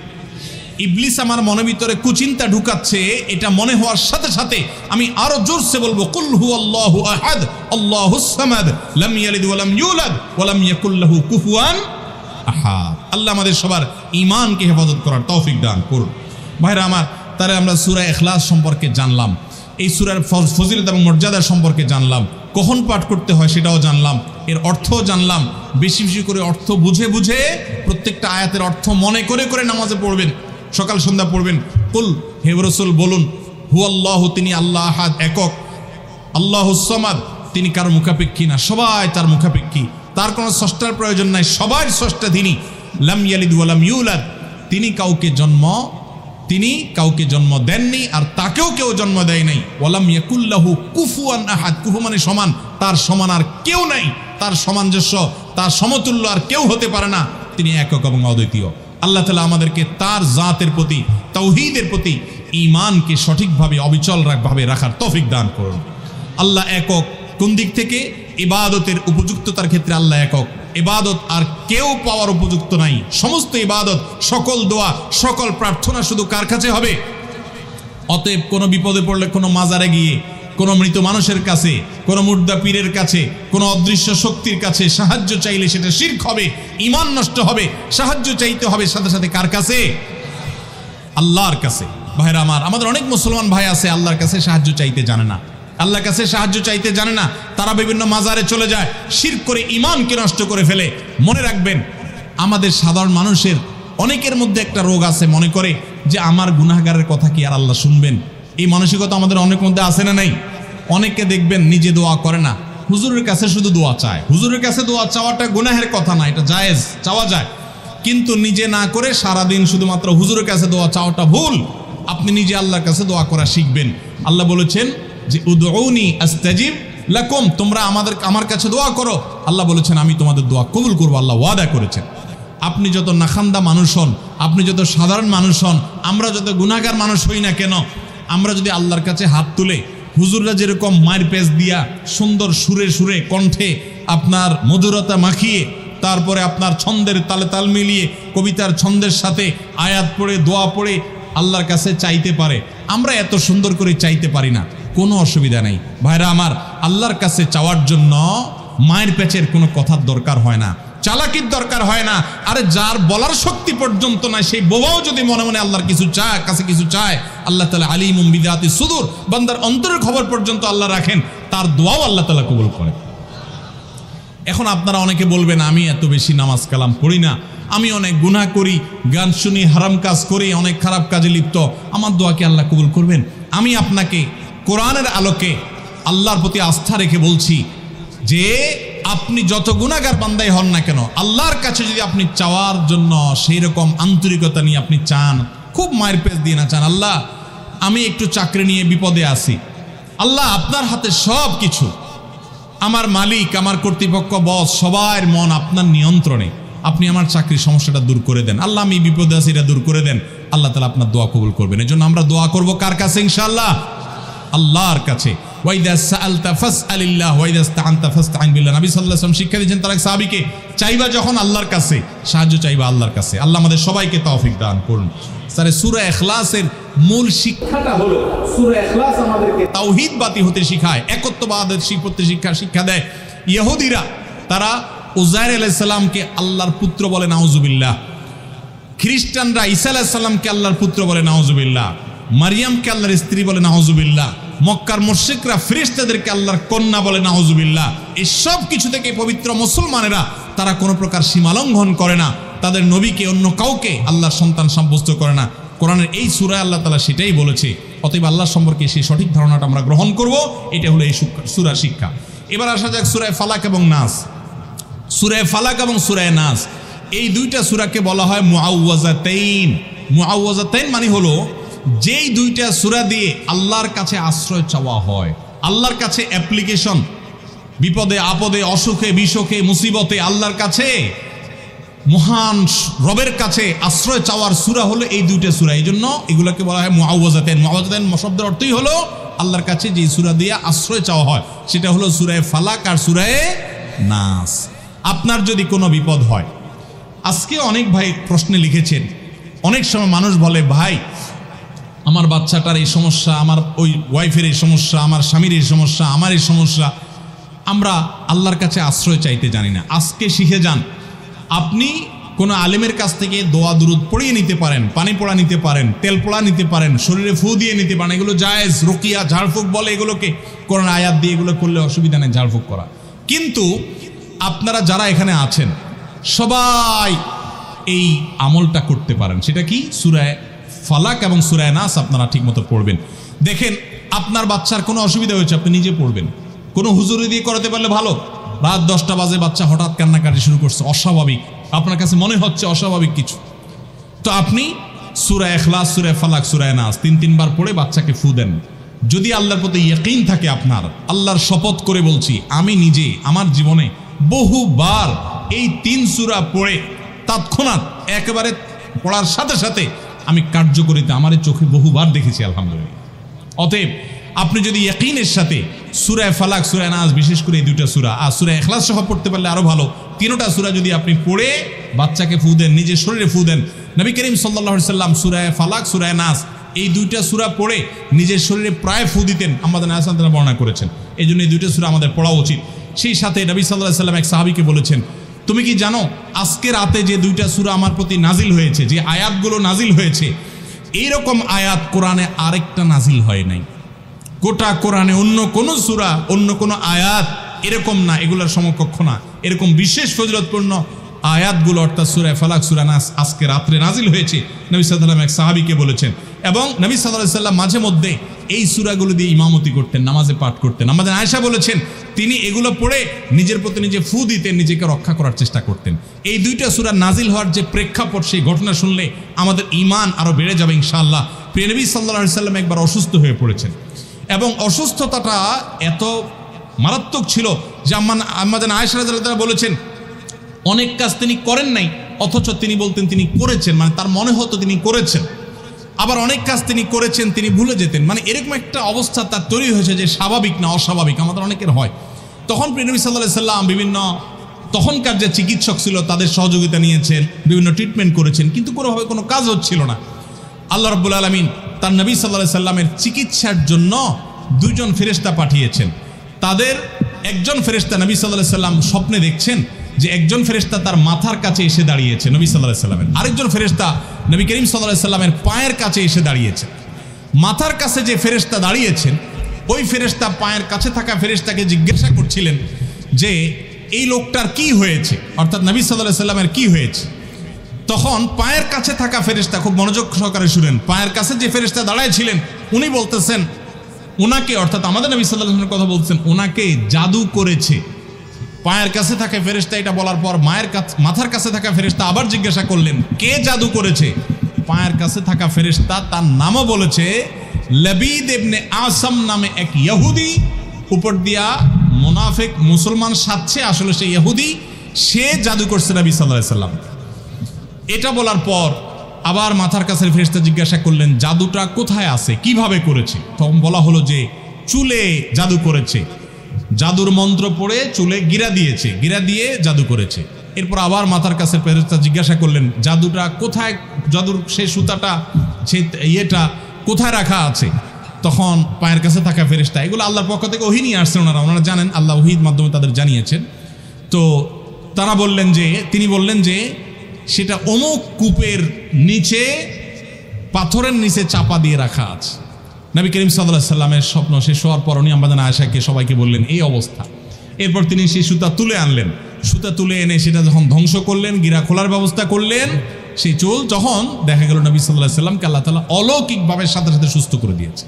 ইবলিস আমার মনের ভিতরে কুচিন্তা ঢুকাচ্ছে, এটা মনে হওয়ার সাথে সাথে আমি আরো জোরসে বলবো কুল হুয়াল্লাহু আহাদ আল্লাহুস সামাদ লাম ইয়ালিদ ওয়া লাম ইউলাদ ওয়া লাম ইয়াকুল লাহু কুফুয়ান আহাদ। আল্লাহ আমাদের সবার ঈমানকে হেফাজত করার তৌফিক দান করুন। ভাইরা আমার, তারে আমরা সূরা ইখলাস সম্পর্কে জানলাম, এই সূরার ফজিলত এবং মর্যাদা সম্পর্কে জানলাম, কখন পাঠ করতে হয় সেটাও জানলাম, এর অর্থও জানলাম। বেশি বেশি করে অর্থ বুঝে বুঝে প্রত্যেকটা আয়াতের অর্থ মনে করে করে নামাজে পড়বেন, সকাল সন্ধ্যা পড়বেন। কুল, হে রাসূল বলুন, হুয়াল্লাহু, তিনি আল্লাহ আহাদ, একক, আল্লাহুস সামাদ, তিনি কারো মুখাপেক্ষী না, সবাই তার মুখাপেক্ষী, তার কোনো স্রষ্টার প্রয়োজন নাই, সবার স্রষ্টা তিনি। লাম ইয়ালিদ ওয়া লাম ইউলাদ, তিনি কাউকে জন্ম দেননি আর তাকেও কেউ জন্ম দেয় নাই। ওয়া লাম ইয়াকুল লাহু কুফুয়ান আহাদ, কুফু মানে সমান, তার সমান আর কেউ নাই, তার সামঞ্জস্য, তার সমতুল্য আর কেউ হতে পারে না, তিনি একক এবং অদ্বিতীয়। আল্লাহ তাআলা আমাদেরকে তার জাতের প্রতি, তাওহীদের প্রতি ঈমানকে সঠিকভাবে অবিচলভাবে রাখার তৌফিক দান করুন। আল্লাহ একক কোন দিক থেকে? ইবাদতের উপযুক্ততার ক্ষেত্রে আল্লাহ একক, ইবাদত আর কেউ পাওয়ার উপযুক্ত নাই। সমস্ত ইবাদত, সকল দোয়া, সকল প্রার্থনা শুধু কার কাছে হবে? অতএব কোনো বিপদে পড়লে কোনো মাজারে গিয়ে, কোনো মৃত মানুষের কাছে, কোনো মুর্দা পীরের কাছে, কোনো অদৃশ্য শক্তির কাছে সাহায্য চাইলে সেটা শিরক হবে, ঈমান নষ্ট হবে। সাহায্য চাইতে হবে সাথে সাথে কার কাছে? আল্লাহর কাছে। ভাইরা আমার, আমাদের অনেক মুসলমান ভাই আছে আল্লাহর কাছে সাহায্য চাইতে জানে না, আল্লাহর কাছে সাহায্য চাইতে জানে না, তারা বিভিন্ন মাজারে চলে যায়, শিরক করে ঈমানকে নষ্ট করে ফেলে। মনে রাখবেন, আমাদের সাধারণ মানুষের অনেকের মধ্যে একটা রোগ আছে, মনে করে যে আমার গুনাহগারের কথা কি আর আল্লাহ শুনবেন? এই মানসিকতা আমাদের অনেক মধ্যে আছে না নাই? অনেকে দেখবেন নিজে দোয়া করে না, হুজুরের কাছে শুধু দোয়া চায়। হুজুরের কাছে দোয়া চাওয়াটা গুনাহের কথা না, এটা জায়েজ, চাওয়া যায়, কিন্তু নিজে না করে সারাদিন শুধুমাত্র হুজুরের কাছে দোয়া চাওয়াটা ভুল। আপনি নিজে আল্লাহর কাছে দোয়া করা শিখবেন। আল্লাহ বলেছেন যে উদউনি আস্তাজিব লাকুম, তোমরা আমার কাছে দোয়া করো। আল্লাহ বলেছেন আমি তোমাদের দোয়া কবুল করবো, আল্লাহ ওয়াদা করেছেন। আপনি যত নাখান্দা মানুষ হন, আপনি যত সাধারণ মানুষ হন, আমরা যত গুনাহগার মানুষ হই না কেন, আমরা যদি আল্লাহর কাছে হাত তুলে, হুজুররা যেরকম মায়ের পেজ দিয়া সুন্দর সুরে সুরে কণ্ঠে আপনার মধুরতা মাখিয়ে, তারপরে আপনার ছন্দের তালে তাল মিলিয়ে কবিতার ছন্দের সাথে আয়াত পড়ে দোয়া পড়ে আল্লাহর কাছে চাইতে পারে, আমরা এত সুন্দর করে চাইতে পারি না, কোনো অসুবিধা নেই। ভাইরা আমার, আল্লাহর কাছে চাওয়ার জন্য মায়ের পেচের কোনো কথার দরকার হয় না, চালাকির দরকার হয় না। আরে যার বলার শক্তি পর্যন্ত নাই, সেই বোবাও যদি মনে মনে আল্লাহর কিছু চায়, কাছে কিছু চায়, আল্লাহ তাআলা আলিমুম বিযাতি সুদূর, বান্দার অন্তরের খবর পর্যন্ত আল্লাহ রাখেন, তার দোয়াও আল্লাহ তাআলা কবুল করে। এখন আপনারা অনেকে বলবেন আমি এত বেশি নামাজ কালাম পড়ি না, আমি অনেক গুনাহ করি, গান শুনি, হারাম কাজ করি, অনেক খারাপ কাজে লিপ্ত, আমার দোয়াকে আল্লাহ কবুল করবেন? আমি আপনাকে কোরআনের আলোকে আল্লাহর প্রতি আস্থা রেখে বলছি যে আপনি যত গুনাহগার বান্দাই হন না কেন, আল্লাহর কাছে যদি আপনি চাওয়ার জন্য সেই রকম আন্তরিকতা নিয়ে আপনি চান, খুব মায়ের পেজ দিয়ে না চান, আল্লাহ আমি একটু চাকরি নিয়ে বিপদে আছি, আল্লাহ আপনার হাতে সব কিছু, আমার মালিক, আমার কর্তৃপক্ষ, বস, সবার মন আপনার নিয়ন্ত্রণে, আপনি আমার চাকরির সমস্যাটা দূর করে দেন, আল্লাহ আমি বিপদে আছি, এটা দূর করে দেন, আল্লাহ তাআলা আপনার দোয়া কবুল করবেন। এজন্য আমরা দোয়া করব কার কাছে? ইনশাআল্লাহ আল্লাহর কাছে। ওয়াইদা সাআলতা ফাসআলিল্লাহ ওয়াইদা ইসতাআনতা ফাসতাইন বিল্লাহ। নবী সাল্লাল্লাহু আলাইহি ওয়াসাল্লাম শিক্ষা দিয়েছেন তার এক সাহাবীকে, চাইবা যখন আল্লাহর কাছে, সাহায্য চাইবা আল্লাহর কাছে। আল্লাহ আমাদের সবাইকে তৌফিক দান করুন। স্যার, সূরা ইখলাসের মূল শিক্ষাটা হলো, সূরা ইখলাস আমাদেরকে তাওহীদবাদী হতে শিখায়, একত্ববাদের শিক্ষা দেয়। ইহুদিরা তারা উযায়ের আলাইহিস সালামকে আল্লাহর পুত্র বলে, নাউজুবিল্লাহ। খ্রিস্টানরা ঈসা আলাইহিস সালামকে আল্লাহর পুত্র বলে, নাউজুবিল্লাহ। মারিয়ামকে আল্লাহর স্ত্রী বলে, নাউজুবিল্লাহ। মক্কার মুশরিকরা ফেরেশতাদেরকে আল্লাহর কন্যা বলে, নাউজুবিল্লাহ। এই সব কিছু থেকে পবিত্র মুসলমানেরা তারা কোনো প্রকার সীমালঙ্ঘন করে না, তাদের নবীকে অন্য কাউকে আল্লাহর সন্তান সাব্যস্ত করে না। কোরআনের এই সূরায় আল্লাহ তাআলা সেটাই বলেছে। অতএব আল্লাহ সম্পর্কে সেই সঠিক ধারণাটা আমরা গ্রহণ করব, এটা হলো এই সূরার শিক্ষা। এবার আসা যাক সূরা ফালাক এবং নাস। সূরা ফালাক এবং সূরা নাস এই দুইটা সূরাকে বলা হয় মুআউযাতাইন। মুআউযাতাইন মানে হলো যেই দুইটা সূরা দিয়ে আল্লাহর কাছে আশ্রয় চাওয়া হয়, আল্লাহর কাছে অ্যাপ্লিকেশন, বিপদে আপদে, অসুখে বিসুখে মুসিবতে আল্লাহর কাছে, মহান রবের কাছে আশ্রয় চাওয়ার সূরা হলো এই দুইটা সূরা। এই জন্য এগুলোকে বলা হয় মুআউযাতাইন। মুআউযাতাইন শব্দের অর্থই হলো আল্লাহর কাছে যে সূরা দিয়ে আশ্রয় চাওয়া হয়, সেটা হলো সূরা ফালাক আর সূরা নাস। আপনার যদি কোনো বিপদ হয়, আজকে অনেক ভাই প্রশ্নে লিখেছেন, অনেক সময় মানুষ বলে, ভাই আমার বাচ্চাটার এই সমস্যা, আমার ওই ওয়াইফের এই সমস্যা, আমার স্বামীর এই সমস্যা, আমার এই সমস্যা, আমরা আল্লাহর কাছে আশ্রয় চাইতে জানি না। আজকে শিখে যান, আপনি কোনো আলেমের কাছ থেকে দোয়া দুরুদ পড়িয়ে নিতে পারেন, পানি পড়া নিতে পারেন, তেল পড়া নিতে পারেন, শরীরে ফু দিয়ে নিতে পারেন, এগুলো জায়েজ। রুকিয়া, ঝাড়ফুঁক বলে এগুলোকে, কোরআন আয়াত দিয়ে এগুলো করলে অসুবিধা নেই ঝাড়ফুঁক করা। কিন্তু আপনারা যারা এখানে আছেন সবাই এই আমলটা করতে পারেন। সেটা কি? সূরা ফালাক এবং সূরা নাস আপনারা ঠিকমতো পড়বেন। দেখেন আপনার বাচ্চার কোনো অসুবিধা হয়েছে, আপনি নিজে পড়বেন। কোনো হুজুরি দিয়ে করাতে পারলে ভালো। রাত 10টা বাজে বাচ্চা হঠাৎ কান্নাকাটি শুরু করছে, অস্বাভাবিক, আপনার কাছে মনে হচ্ছে অস্বাভাবিক কিছু, তো আপনি সূরা ইখলাস, সূরা ফালাক, সূরা নাস 3 বার পড়ে বাচ্চাকে ফু দেন। যদি আল্লাহর প্রতি ইয়াকিন থাকে আপনার, আল্লাহর শপথ করে বলছি, আমি নিজে আমার জীবনে বহুবার এই 3 সূরা পড়ে তৎক্ষণাৎ একেবারে পড়ার সাথে সাথে আমি কার্যকরিতা আমার চোখে বহুবার দেখেছি, আলহামদুলিল্লাহ। অতএব আপনি যদি ইয়াকিনের সাথে সূরা ফালাক, সূরা নাস, বিশেষ করে এই 2টা সূরা আর সূরা ইখলাস সহ পড়তে পারলে আরো ভালো, 3টা সূরা যদি আপনি পড়ে বাচ্চাকে ফু দেন, নিজের শরীরে ফু দেন। নবী করিম সাল্লাল্লাহু আলাইহি সাল্লাম সূরা ফালাক, সূরা নাস এই 2টা সূরা পড়ে নিজের শরীরে প্রায় ফু দিতেন, আমাদের আয়েশা রাদিয়াল্লাহু আনহা বর্ণনা করেছেন। এই জন্য এই 2টা সূরা আমাদের পড়া উচিত। সেই সাথে নবী সাল্লাল্লাহু আলাইহি সাল্লাম এক সাহাবীকে বলেছেন, তুমি কি জানো আজকে রাতে যে 2টা সূরা আমার প্রতি নাজিল হয়েছে, যে আয়াতগুলো নাজিল হয়েছে, এইরকম আয়াত কোরআনে আরেকটা নাজিল হয় নাই। গোটা কোরআনে অন্য কোন সূরা, অন্য কোন আয়াত এরকম না, এগুলোর সমকক্ষ না। এরকম বিশেষ ফজিলতপূর্ণ আয়াতগুলো অর্থাৎ সূরা ফালাক, সূরা নাস আজকে রাত্রে নাজিল হয়েছে, নবী সাল্লাল্লাহু আলাইহি ওয়াসাল্লাম এক সাহাবীকে বলেছেন। এবং নবী সাল্লাল্লাহু আলাইহি ওয়াসাল্লাম মাঝে মধ্যে এই সূরাগুলো দিয়ে ইমামতি করতেন, নামাজে পাঠ করতেন। আমাদের আয়েশা বলেছেন তিনি এগুলো পড়ে নিজের প্রতি নিজে ফু দিতেন, নিজেকে রক্ষা করার চেষ্টা করতেন। এই 2টা সূরা নাজিল হওয়ার যে প্রেক্ষাপট, সেই ঘটনা শুনলে আমাদের ঈমান আরো বেড়ে যাবে ইনশাআল্লাহ। প্রিয় নবী সাল্লাল্লাহু আলাইহি ওয়াসাল্লাম একবার অসুস্থ হয়ে পড়েছেন এবং অসুস্থতাটা এত মারাত্মক ছিল যে আমাদের আয়েশা রাদিয়াল্লাহু তাআলা বলেছেন অনেক কাজ তিনি করেন নাই, অথচ তিনি বলতেন তিনি করেছেন, মানে তার মনে হতো তিনি করেছেন। আবার অনেক কাজ তিনি করেছেন তিনি ভুলে যেতেন, মানে এরকম একটা অবস্থা তার তৈরি হয়েছে যে স্বাভাবিক না অস্বাভাবিক, আমাদের অনেকের হয়। তখন প্রিয় নবী সাল্লাল্লাহু আলাইহি সাল্লাম বিভিন্ন তখনকার যে চিকিৎসক ছিল তাদের সহযোগিতা নিয়েছেন, বিভিন্ন ট্রিটমেন্ট করেছেন, কিন্তু কোনোভাবে কোনো কাজ হচ্ছিল না। আল্লাহ রাব্বুল আলামিন তার নবী সাল্লাল্লাহু আলাইহি সাল্লামের চিকিৎসার জন্য 2জন ফেরেশতা পাঠিয়েছেন। তাদের একজন ফেরেশতা নবী সাল্লাল্লাহু আলাইহি সাল্লাম স্বপ্নে দেখছেন যে একজন ফেরেশতা তার মাথার কাছে এসে দাঁড়িয়েছে নবী সাল্লাল্লাহু আলাইহি সাল্লামের, আরেকজন ফেরেশতা নবী করিম সাল্লাল্লাহু আলাইহি সাল্লামের পায়ের কাছে এসে দাঁড়িয়েছে। মাথার কাছে যে ফেরেশতা দাঁড়িয়েছেন ওই ফেরেশতা পায়ের কাছে থাকা ফেরেশতাকে জিজ্ঞাসা করছিলেন যে এই লোকটার কি হয়েছে, অর্থাৎ নবী সাল্লাল্লাহু আলাইহি সাল্লামের কি হয়েছে। তখন পায়ের কাছে থাকা ফেরেশতা, খুব মনোযোগ সহকারে শুনেন, পায়ের কাছে যে ফেরেশতা দাঁড়ায় ছিলেন উনি বলতেছেন ওনাকে, অর্থাৎ আমাদের নবী সাল্লাল্লাহু আলাইহি ওয়াসাল্লামের কথা বলছেন, ওনাকে জাদু করেছে। পায়ের কাছে থাকা ফেরেশতা এটা বলার পর মাথার কাছে থাকা ফেরেশতা আবার জিজ্ঞাসা করলেন কে জাদু করেছে। পায়ের কাছে থাকা ফেরেশতা তার নামও বলেছে, লাবিদ ইবনে আসাম নামে এক ইহুদি, উপর দিয়া মুনাফিক মুসলমান সাজছে, আসলে সে ইহুদি, সে জাদু করছে নবী সাল্লাল্লাহু আলাইহি ওয়াসাল্লাম। এটা বলার পর আবার মাথার কাছে ফেরেশতা জিজ্ঞাসা করলেন জাদুটা কোথায় আছে, কিভাবে করেছে। তখন বলা হলো যে চুলে জাদু করেছে, জাদুর মন্ত্র পড়ে চুলে গিরা দিয়েছে, গিরা দিয়ে জাদু করেছে। এরপর আবার মাথার কাছে ফেরেশতা জিজ্ঞাসা করলেন জাদুটা কোথায়, জাদুর সেই সুতাটা, সেই ইয়েটা কোথায় রাখা আছে। তখন পায়ের কাছে থাকা ফেরেশতা, এগুলো আল্লাহর পক্ষ থেকে ওহী নিয়ে আসছেন, ওনারা জানেন, আল্লাহ ওহীর মাধ্যমে তাদের জানিয়েছেন। তো তারা বললেন যে, তিনি বললেন যে সেটা অমুক কূপের নিচে, পাথরের নিচে চাপা দিয়ে রাখা আছে। নবী করিম সাল্লাল্লাহু আলাইহি সাল্লামের স্বপ্ন শেষ হওয়ার পর উনি আমাদের আয়েশাকে সবাইকে বললেন এই অবস্থা। এরপর তিনি সেই সুতা তুলে আনলেন, সুতা তুলে এনে সেটা যখন ধ্বংস করলেন, গিরা খোলার ব্যবস্থা করলেন, সেই চুল যখন দেখা গেল নবী সাল্লাল্লাহু আলাইহি সাল্লামকে আল্লাহ তাআলা অলৌকিকভাবে সাথে সাথে সুস্থ করে দিয়েছে।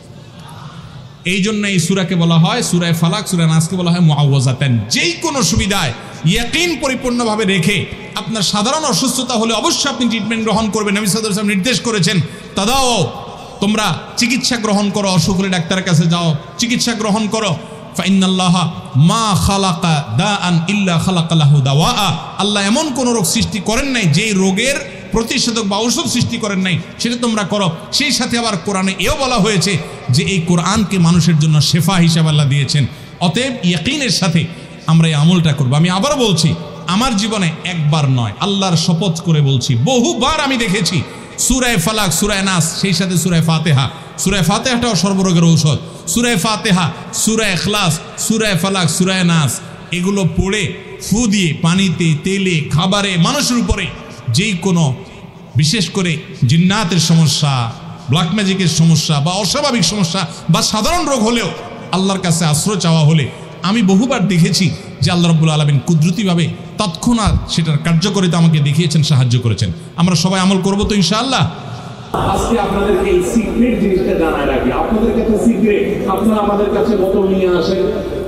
এই জন্য এই সূরাকে বলা হয় সূরা ফালাক, সূরা নাসকে বলা হয় মুআওয়াযাতান। যেই কোনো সুবিধায় ইয়াকিন পরিপূর্ণভাবে রেখে আপনার সাধারণ অসুস্থতা হলে অবশ্যই আপনি ট্রিটমেন্ট গ্রহণ করবেন। নবী সাল্লাল্লাহু আলাইহি ওয়াসাল্লাম নির্দেশ করেছেন তাদাও, তোমরা চিকিৎসা গ্রহণ করো, অসুখ হলে ডাক্তারের কাছে যাও, চিকিৎসা গ্রহণ করো। ফাইন্নাল্লাহা মা খালাকা দাআন ইল্লা খালাকা লাহু দাওয়া, আল্লাহ এমন কোন রোগ সৃষ্টি করেন নাই যেই রোগের প্রতিষেধক বা ঔষধ সৃষ্টি করেন নাই, সেটা তোমরা করো। সেই সাথে আবার কোরআনে এও বলা হয়েছে যে এই কোরআনকে মানুষের জন্য শেফা হিসাবে আল্লাহ দিয়েছেন। অতএব ইয়াকিনের সাথে আমরা এই আমলটা করবো। আমি আবার বলছি, আমার জীবনে একবার নয়, আল্লাহর শপথ করে বলছি, বহুবার আমি দেখেছি সূরায়ে ফালাক, সূরায়ে নাস, সেই সাথে সূরায়ে ফাতিহা। সূরায়ে ফাতিহাটাও সর্বরোগের ঔষধ। সূরায়ে ফাতিহা, সূরায়ে ইখলাস, সূরায়ে ফালাক, সূরায়ে নাস এগুলো পড়ে ফু দিয়ে পানিতে, তেলে, খাবারে, মানুষের উপরে যেই কোনো বিশেষ করে জিন্নাতের সমস্যা, ব্ল্যাক ম্যাজিকের সমস্যা বা অস্বাভাবিক সমস্যা বা সাধারণ রোগ হলেও আল্লাহর কাছে আশ্রয় চাওয়া হলে আমি বহুবার দেখেছি যে আল্লাহ রাব্বুল আলামিন কুদরতিভাবে তৎক্ষণাৎ সেটার কার্যকারিতা আমাকে দেখিয়েছেন, সাহায্য করেছেন। আমরা সবাই আমল করবো তো ইনশাআল্লাহ। আজকে আপনাদেরকে এই সিক্রেট জিনিসটা জানায় রাখি। আপনাদের কাছে সিক্রেট, আপনারা আমাদের কাছে বোতল নিয়ে আসেন,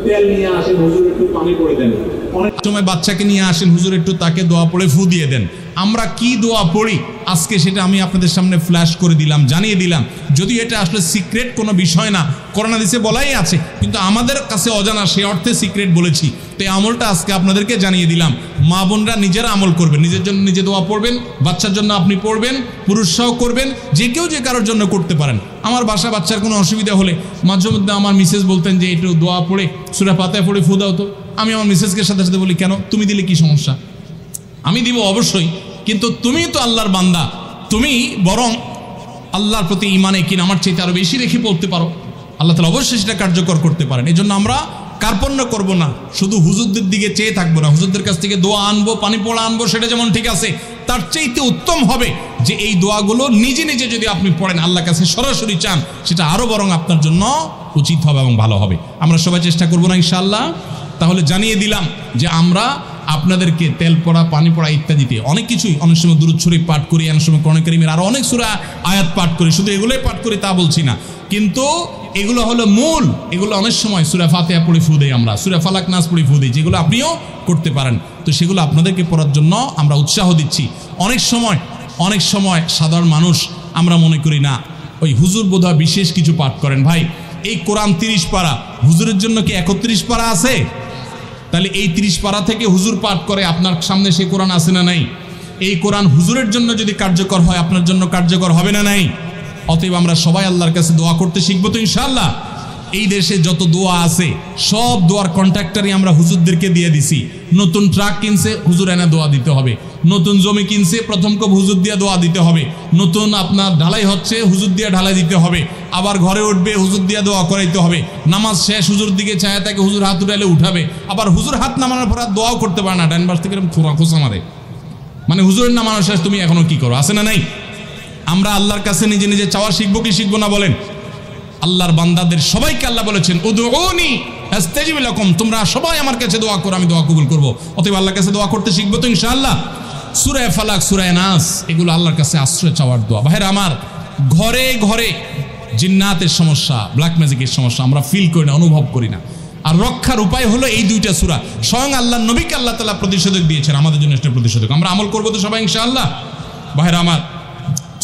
তেল নিয়ে আসেন, হুজুর একটু পানি করে দেন। অনেক সময় বাচ্চাকে নিয়ে আসেন, হুজুর একটু তাকে দোয়া পড়ে ফু দিয়ে দেন। আমরা কি দোয়া পড়ি আজকে সেটা আমি আপনাদের সামনে ফ্ল্যাশ করে দিলাম, জানিয়ে দিলাম। যদি এটা আসলে সিক্রেট কোনো বিষয় না, কোরআন হাদিসে বলাই আছে, কিন্তু আমাদের কাছে অজানা, সেই অর্থে সিক্রেট বলেছি। তো এই আমলটা আজকে আপনাদেরকে জানিয়ে দিলাম। মা বোনরা নিজেরা আমল করবেন, নিজের জন্য নিজে দোয়া পড়বেন, বাচ্চার জন্য আপনি পড়বেন, পুরুষরাও করবেন, যে কেউ যে কারোর জন্য করতে পারেন। আমার বাসা বাচ্চার কোনো অসুবিধা হলে মাঝে মধ্যে আমার মিসেস বলতেন যে একটু দোয়া পড়ে সূরা ফাতিহা পড়ে ফু দাও তো। আমি আমার মিসেসকে সাথে সাথে বলি, কেন, তুমি দিলে কি সমস্যা? আমি দিব অবশ্যই, কিন্তু তুমি তো আল্লাহর বান্দা, তুমি বরং আল্লাহর প্রতি ইমানে কিনা আমার চাইতে আরো বেশি রেখে পড়তে পারো। আল্লাহ তাআলা অবশ্যই সেটা কার্যকর করতে পারেন। এই জন্য আমরা কার্পণ্য করব না, শুধু হুজুরদের দিকে চেয়ে থাকবো না। হুজুরদের কাছ থেকে দোয়া আনবো, পানি পড়া আনবো, সেটা যেমন ঠিক আছে, তার চাইতে উত্তম হবে যে এই দোয়াগুলো নিজে নিজে যদি আপনি পড়েন, আল্লাহর কাছে সরাসরি চান, সেটা আরো বরং আপনার জন্য উচিত হবে এবং ভালো হবে। আমরা সবাই চেষ্টা করবো না ইনশাআল্লাহ? তাহলে জানিয়ে দিলাম যে আমরা আপনাদেরকে তেল পড়া, পানি পড়া ইত্যাদিতে অনেক কিছুই, অনেক সময় দুরূদ শরীফ পাঠ করি, অনেক সময় কোরআন কারীমের আরো অনেক সূরা আয়াত পাঠ করি। শুধু এগুলোই পাঠ করি তা বলছি না, কিন্তু এগুলো হলো মূল। এগুলো অনেক সময় সূরা ফাতিহা পড়ে ফু দেই, আমরা সূরা ফালাক, নাস পড়ে ফু দেই, যেগুলো আপনিও করতে পারেন। তো সেগুলো আপনাদেরকে পড়ার জন্য আমরা উৎসাহ দিচ্ছি। অনেক সময় সাধারণ মানুষ আমরা মনে করি না, ওই হুজুর বোধহয় বিশেষ কিছু পাঠ করেন। ভাই, এই কোরআন 30 পারা, হুজুরের জন্য কি 31 পারা আছে? তাহলে এই 30 পারা থেকে হুজুর পাঠ করে, আপনার সামনে সেই কোরআন আছে না নাই? এই কোরআন হুজুরের জন্য যদি কার্যকর হয়, আপনার জন্য কার্যকর হবে না নাই? অতএব আমরা সবাই আল্লাহর কাছে দোয়া করতে শিখবো তো ইনশাআল্লাহ। এই দেশে যত দোয়া আছে সব দোয়ার কন্ট্রাক্টরই আমরা হুজুরদেরকে দিয়ে দিছি। নতুন ট্রাক কিনছে, হুজুর এনে দোয়া দিতে হবে। নতুন জমি কিনছে, প্রথম কব হুজুর দিয়ে দোয়া দিতে হবে। নতুন আপনার ঢালাই হচ্ছে, হুজুর দিয়ে ঢালাই দিতে হবে। আবার ঘরে উঠবে, হুজুর দিয়ে দোয়া করাইতে হবে। নামাজ শেষ, হুজুর দিকে ছায়া থাকে, হুজুর হাত উঠাইলে উঠাবে। আবার হুজুর হাত নামানোর পর আর দোয়াও করতে পারে না, ডান পাশ থেকে খোঁচা মারে, মানে হুজুরের নামানো শেষ, তুমি এখনো কি করো, আছে না নাই? আমরা আল্লাহর কাছে নিজে নিজে চাওয়া শিখবো কি শিখবো না বলেন? আল্লাহর বান্দাদের সবাইকে আল্লাহ বলেছেন, উদউনি আস্তাজিব লাকুম, তোমরা সবাই আমার কাছে দোয়া করো, আমি দোয়া কবুল করব। অতএব আল্লাহর কাছে দোয়া করতে শিখবো তো ইনশাআল্লাহ। সূরা ফালাক, সূরা নাস এগুলো আল্লাহর কাছে আশ্রয় চাওয়ার দোয়া। ভাইরা আমার, ঘরে ঘরে জিন্নাতের সমস্যা, ব্ল্যাক ম্যাজিকের সমস্যা আমরা ফিল করি না, অনুভব করি না। আর রক্ষার উপায় হলো এই দুইটা সূরা। স্বয়ং আল্লাহর নবীকে আল্লাহ তাআলা প্রতিষেধক দিয়েছেন, আমাদের জন্য একটা প্রতিষেধক। আমরা আমল করবো তো সবাই ইনশাআল্লাহ? ভাইরা আমার,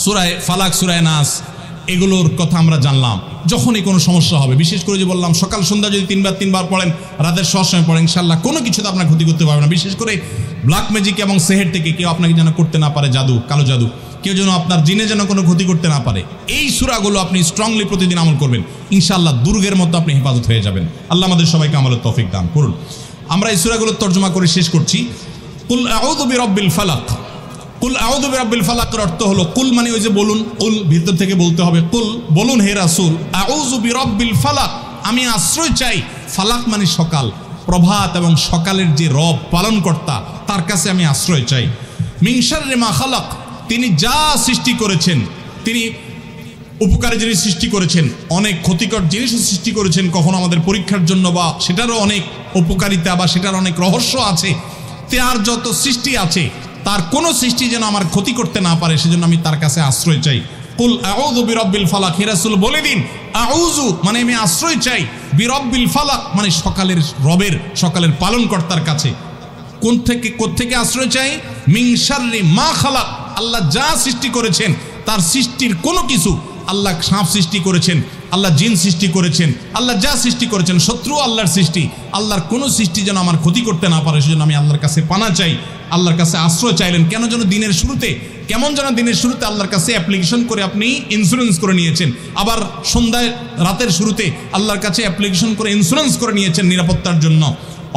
সূরা ফালাক, সূরা নাস এগুলোর কথা আমরা জানলাম। যখনই কোনো সমস্যা হবে, বিশেষ করে যে বললাম সকাল সন্ধ্যা যদি 3 বার পড়েন, রাতের সময় পড়েন, ইনশাআল্লাহ কোনো কিছু তো আপনার ক্ষতি করতে পারবে না। বিশেষ করে ব্ল্যাক ম্যাজিক এবং সেহের থেকে কেউ আপনাকে যেন করতে না পারে, জাদু, কালো জাদু, কেউ যেন আপনার জিনে যেন কোনো ক্ষতি করতে না পারে। এই সূরাগুলো আপনি স্ট্রংলি প্রতিদিন আমল করবেন, ইনশাআল্লাহ দুর্গের মতো আপনি হেফাজত হয়ে যাবেন। আল্লাহ আমাদের সবাইকে আমলের তৌফিক দান করুন। আমরা এই সূরাগুলোর তর্জমা করে শেষ করছি। কুল আউযু বিরাব্বিল ফালাক। কুল আউযু বিরাব্বিল ফালাকের অর্থ হলো, কুল মানে ওই যে বলুন, কুল ভিতর থেকে বলতে হবে, কুল বলুন হে রাসূল, আউযু বিরাব্বিল ফালাক, আমি আশ্রয় চাই। ফালাক মানে সকাল, প্রভাত এবং সকালের যে রব পালনকর্তা, তার কাছে আমি আশ্রয় চাই। মিন শাররি মা খালাক, তিনি যা সৃষ্টি করেছেন, তিনি উপকারী জিনিস সৃষ্টি করেছেন, অনেক ক্ষতিকর জিনিসও সৃষ্টি করেছেন, কখনো আমাদের পরীক্ষার জন্য, বা সেটারও অনেক উপকারিতা বা সেটার অনেক রহস্য আছে। তার যত সৃষ্টি আছে, তার কোনো সৃষ্টি যেন আমার ক্ষতি করতে না পারে, সেজন্য আমি তার কাছে আশ্রয় চাই। কুল আউযু বিরাব্বিল ফালাক, হে রাসূল বলে দিন, আউযু মানে আমি আশ্রয় চাই, বিরাব্বিল ফালাক মানে সকালের রবের, সকালের পালনকর্তার কাছে। কোত্থেকে আশ্রয় চাই? মিন শাররি মা খালাক, আল্লাহ যা সৃষ্টি করেছেন তার সৃষ্টির কোনো কিছু, আল্লাহ সাপ সৃষ্টি করেছেন, আল্লাহ জিন সৃষ্টি করেছেন, আল্লাহ যা সৃষ্টি করেছেন, শত্রু আল্লাহর সৃষ্টি, আল্লাহর কোনো সৃষ্টি যেন আমার ক্ষতি করতে না পারে, সেজন্য আমি আল্লাহর কাছে পানা চাই, আল্লাহর কাছে আশ্রয় চাইলেন। কেন যেন দিনের শুরুতে, কেমন যেন দিনের শুরুতে আল্লাহর কাছে অ্যাপ্লিকেশন করে আপনি ইন্স্যুরেন্স করে নিয়েছেন, আবার সন্ধ্যায় রাতের শুরুতে আল্লাহর কাছে অ্যাপ্লিকেশন করে ইন্স্যুরেন্স করে নিয়েছেন নিরাপত্তার জন্য।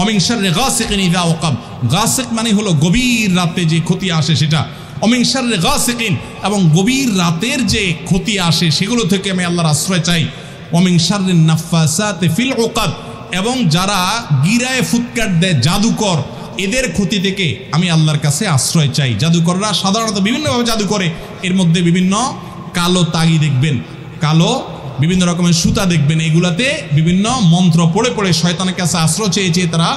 অমিন শাররি গাসিকিন ইযা ওয়াকাব, গাসিক মানে হলো গভীর রাতে যে ক্ষতি আসে সেটা। ওমিন শাররি গাসিকিন, এবং গভীর রাতের যে ক্ষতি আসে সেগুলো থেকে আমি আল্লাহর আশ্রয় চাই। ওমিন শাররিন নাফাসাতি ফিল উকাদ, এবং যারা গিরায় ফুৎকার দেয় জাদুকর, এদের ক্ষতি থেকে আমি আল্লাহর কাছে আশ্রয় চাই। জাদুকররা সাধারণত বিভিন্নভাবে জাদু করে, এর মধ্যে বিভিন্ন কালো তাগি দেখবেন, কালো বিভিন্ন রকমের সুতা দেখবেন, এগুলাতে বিভিন্ন মন্ত্র পড়ে পড়ে শয়তানের কাছে আশ্রয় চেয়ে চেয়ে তারা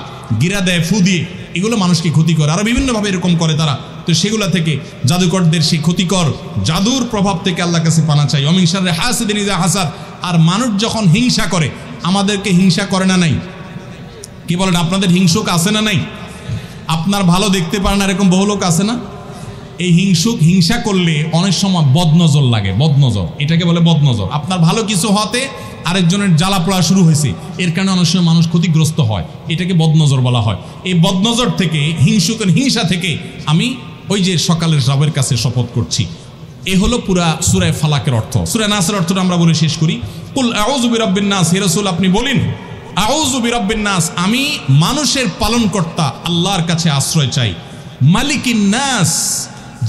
গিরা দেয়, ফু দিয়ে, এগুলো মানুষকে ক্ষতি করে, আরও বিভিন্নভাবে এরকম করে তারা। তো সেগুলা থেকে জাদুকরদের সেই ক্ষতিকর জাদুর প্রভাব থেকে আল্লাহর কাছে পানা চাই। ওমিন শাররি হাসিদিন ইযা হাসাদ, আর মানুষ যখন হিংসা করে, আমাদেরকে হিংসা করে না নাই? কি বলেন, আপনাদের হিংসুক আছে না নাই? আপনার ভালো দেখতে পারে না এরকম বহু লোক আছে না? এই হিংসুক হিংসা করলে অনেক সময় বদনজর লাগে, বদনজর, এটাকে বলে বদনজর। আপনার ভালো কিছু হতে আরেকজনের জ্বালা পোড়া শুরু হয়েছে, এর কারণে অনেক সময় মানুষ ক্ষতিগ্রস্ত হয়, এটাকে বদনজর বলা হয়। এই বদনজর থেকে, হিংসুকের হিংসা থেকে আমি ওই যে সকালের রবের কাছে শপথ করছি। এ হলো পুরা সূরা ফালাকের অর্থ। সূরা নাসের অর্থটা আমরা বলে শেষ করি। কুল আউযু বিরাব্বিন নাস, হে রাসূল আপনি বলেন আউযু বিরাব্বিন নাস, আমি মানুষের পালনকর্তা আল্লাহর কাছে আশ্রয় চাই। মালিকিন নাস,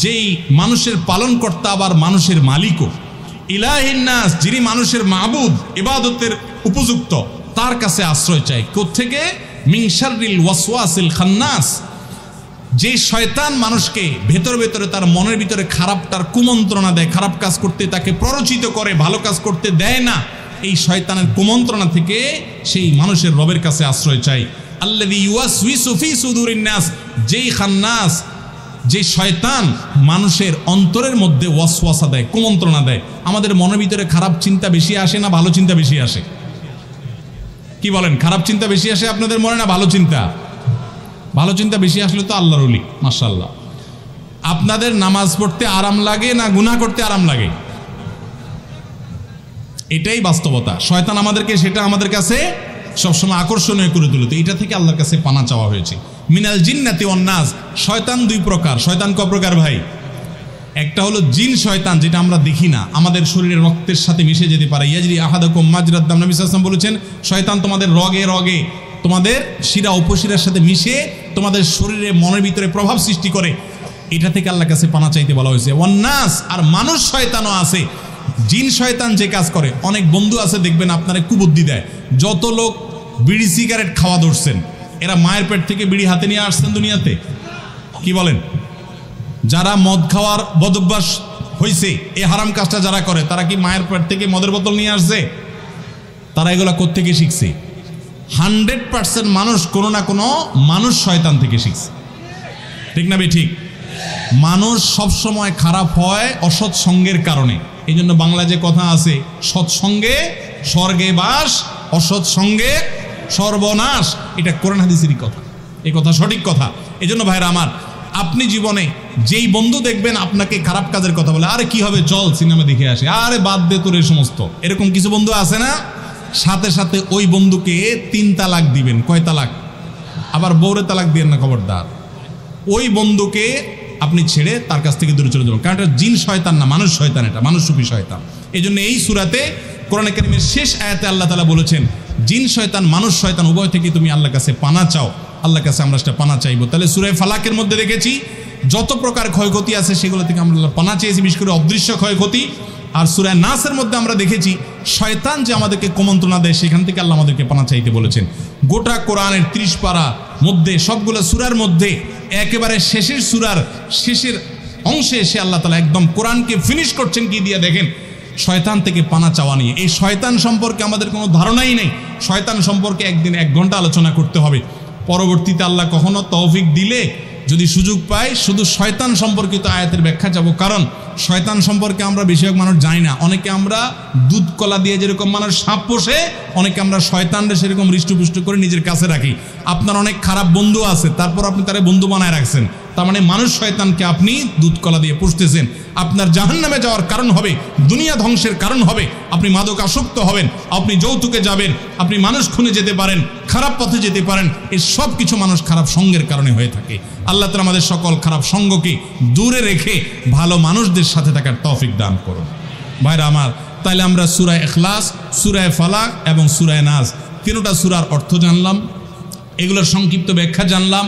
যেই মানুষের পালনকর্তা আবার মানুষের মালিকও। ইলাহিন নাস, যিনি মানুষের মাবুদ, ইবাদতের উপযুক্ত, তার কাছে আশ্রয় চাই। কোত্থেকে? মিন শাররিল ওয়াসওয়াসিল খান্নাস, যে শয়তান মানুষকে ভেতর ভেতরে তার মনের ভিতরে খারাপটার কুমন্ত্রণা দেয়, খারাপ কাজ করতে তাকে প্ররোচিত করে, ভালো কাজ করতে দেয় না, এই শয়তানের কুমন্ত্রণা থেকে সেই মানুষের রবের কাছে আশ্রয় চাই। আল্লাযী ইউওয়াসওয়িসু ফী সুদুরিন নাস, যেই খান্নাস, যে শয়তান মানুষের অন্তরের মধ্যে ওয়াসওয়াসা দেয়, কুমন্ত্রণা দেয়। আমাদের মনের ভিতরে খারাপ চিন্তা বেশি আসে না ভালো চিন্তা বেশি আসে? কি বলেন, খারাপ চিন্তা বেশি আসে আপনাদের মনে না ভালো চিন্তা? ভালো চিন্তা বেশি আসলে তো আল্লাহর ওলি, মাশাআল্লাহ। আপনাদের নামাজ পড়তে আরাম লাগে না গুনাহ করতে আরাম লাগে? এটাই বাস্তবতা। শয়তান আমাদেরকে সেটা আমাদের কাছে সবসময় আকর্ষণীয় করে তুলে, তো এটা থেকে আল্লাহর কাছে পানা চাওয়া হয়েছে। মিনাল জিন্নাতি ওয়ান নাস, শয়তান দুই প্রকার। শয়তান ক প্রকার ভাই? একটা হলো জিন শয়তান, যেটা আমরা দেখি না, আমাদের শরীরের রক্তের সাথে মিশে যেতে পারে। ইয়াজরি আহাদাকুম মাজরাদ দাম, নবী সাল্লাল্লাহু আলাইহি ওয়াসাল্লাম বলেছেন শয়তান তোমাদের রগে রগে, তোমাদের শিরা উপশিরার সাথে মিশে তোমাদের শরীরে মনের ভিতরে প্রভাব সৃষ্টি করে। এটা থেকে আল্লাহর কাছে পানা চাইতে বলা হয়েছে। ওয়ান নাস, আর মানুষ শয়তানও আছে। জিন শয়তান যে কাজ করে, অনেক বন্ধু আছে দেখবেন আপনারা কুবুদ্ধি দেয়। যত লোক বিড়ি সিগারেট খাওয়া ধরছেন, এরা মায়ের পেট থেকে বিড়ি হাতে নিয়ে আসছেন দুনিয়াতে? কি বলেন? যারা মদ খাওয়ার বদভ্যাস হয়েছে, এই হারাম কাজটা যারা করে, তারা কি মায়ের পেট থেকে মদের বোতল নিয়ে আসছে? তারা এগুলা কোত্থেকে শিখছে? 100% মানুষ কোনো না কোনো মানুষ শয়তান থেকে শিখছে, ঠিক না? ঠিক। মানুষ সবসময় খারাপ হয় অসৎ সঙ্গের কারণে। এই জন্য বাংলা যে কথা আছে, সৎসঙ্গে স্বর্গে বাস, অসৎ সঙ্গে সর্বনাশ, এটা কোরআন হাদিসেরই কথা, এই কথা সঠিক কথা। এই জন্য ভাইরা আমার, আপনি জীবনে যেই বন্ধু দেখবেন আপনাকে খারাপ কাজের কথা বলে, আরে কি হবে চল সিনেমা দেখে আসে, আরে বাদ দে তোর এই সমস্ত, এরকম কিছু বন্ধু আছে না? সাথে সাথে ওই বন্ধুকে 3 তালাক দিবেন। কয় তালাক? আবার বউরে তালাক দিবেন না, খবরদার। ওই বন্ধুকে আপনি ছেড়ে তার কাছ থেকে দূরে চলে যাবেন, কারণ এটা জিন শয়তান না, মানুষ শয়তান, এটা মানুষরূপী শয়তান। এই জন্য এই সূরাতে কোরআন কারীমের শেষ আয়াতে আল্লাহ তাআলা বলেছেন, জিন শয়তান মানুষ শয়তান উভয় থেকে তুমি আল্লাহর কাছে পানা চাও। আল্লাহর কাছে আমরা সেটা পানা চাইবো। তাহলে সূরা ফালাকের মধ্যে দেখেছি যত প্রকার ক্ষয়ক্ষতি আছে সেগুলো থেকে আমরা পানা চেয়েছি, বিশেষ করে অদৃশ্য ক্ষয়ক্ষতি। আর সূরা নাসের মধ্যে আমরা দেখেছি শয়তান যে আমাদেরকে কুমন্ত্রণা দেয়, সেখান থেকে আল্লাহ আমাদেরকে পানা চাইতে বলেছেন। গোটা কোরআনের 30 পারা মধ্যে, সবগুলো সূরার মধ্যে একেবারে শেষের সূরার শেষের অংশে এসে আল্লাহ তাআলা একদম কোরআনকে ফিনিশ করছেন কি দিয়ে দেখেন, শয়তান থেকে পানা চাওয়া নিয়ে। এই শয়তান সম্পর্কে আমাদের কোনো ধারণাই নেই। শয়তান সম্পর্কে একদিন 1 ঘন্টা আলোচনা করতে হবে। পরবর্তীতে আল্লাহ কখনো তৌফিক দিলে যদি সুযোগ পাই, শুধু শয়তান সম্পর্কিত আয়াতের ব্যাখ্যা যাব, কারণ শয়তান সম্পর্কে আমরা বেশিরভাগ মানুষ জানি না। অনেকে আমরা দুধ কলা দিয়ে যেরকম মানুষ সাপ পোষে, অনেকে আমরা শয়তানরে সেরকম হৃষ্টপুষ্ট করে নিজের কাছে রাখি। আপনার অনেক খারাপ বন্ধু আছে, তারপর আপনি তারে বন্ধু বানায় রাখছেন, তার মানে মানুষ শয়তানকে আপনি দুধ কলা দিয়ে পুষতেছেন। আপনার জাহান্নামে যাওয়ার কারণ হবে, দুনিয়া ধ্বংসের কারণ হবে, আপনি মাদক আসক্ত হবেন, আপনি যৌতুকে যাবেন, আপনি মানুষ খুনে যেতে পারেন, খারাপ পথে যেতে পারেন। এই সব কিছু মানুষ খারাপ সঙ্গের কারণে হয়ে থাকে। আল্লাহ তাআলা আমাদের সকল খারাপ সঙ্গকে দূরে রেখে ভালো মানুষদের সাথে থাকার তৌফিক দান করুন। ভাইরা আমার, তাইলে আমরা সূরা ইখলাস, সূরা ফালাক এবং সূরা নাস, তিনটা সূরার অর্থ জানলাম, এগুলোর সংক্ষিপ্ত ব্যাখ্যা জানলাম,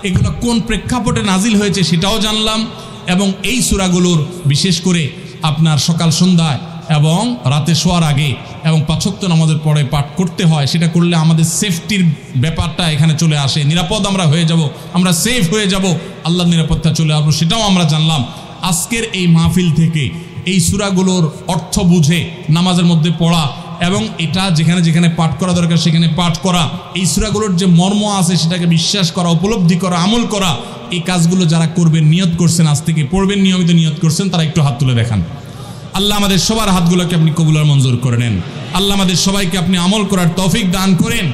এগুলো কোন প্রেক্ষাপটে নাজিল হয়েছে সেটাও জানলাম, এবং এই সূরাগুলোর বিশেষ করে আপনার সকাল সন্ধ্যায় এবং রাতে শোয়ার আগে এবং 5 ওয়াক্ত নামাজের পরে পাঠ করতে হয়। সেটা করলে আমাদের সেফটির ব্যাপারটা এখানে চলে আসে, নিরাপদ আমরা হয়ে যাব, আমরা সেফ হয়ে যাব, আল্লাহর নিরাপত্তা চলে আসবো, সেটাও আমরা জানলাম। আজকের এই মাহফিল থেকে এই সূরাগুলোর অর্থ বুঝে নামাজের মধ্যে পড়া এবং এটা যেখানে যেখানে পাঠ করা দরকার সেখানে পাঠ করা, এই সূরাগুলোর যে মর্ম আছে সেটাকে বিশ্বাস করা, উপলব্ধি করা, আমল করা, এই কাজগুলো যারা করবেন, নিয়ত করছেন, আজ থেকে পড়বেন, নিয়মিত নিয়ত করছেন, তারা একটু হাত তুলে দেখান। আল্লাহ আমাদের সবার হাতগুলোকে আপনি কবুল আর মঞ্জুর করে নেন। আল্লাহ আমাদের সবাইকে আপনি আমল করার তৌফিক দান করেন।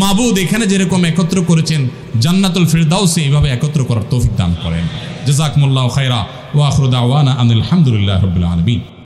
মাবুদ এখানে যেরকম একত্র করেছেন জান্নাতুল ফিরদাউসে এইভাবে একত্র করার তৌফিক দান করেন। জাযাকুমুল্লাহু খায়রা ওয়া আখিরু দাওয়ানা আনিল হামদুলিল্লাহি রাব্বিল আলামিন।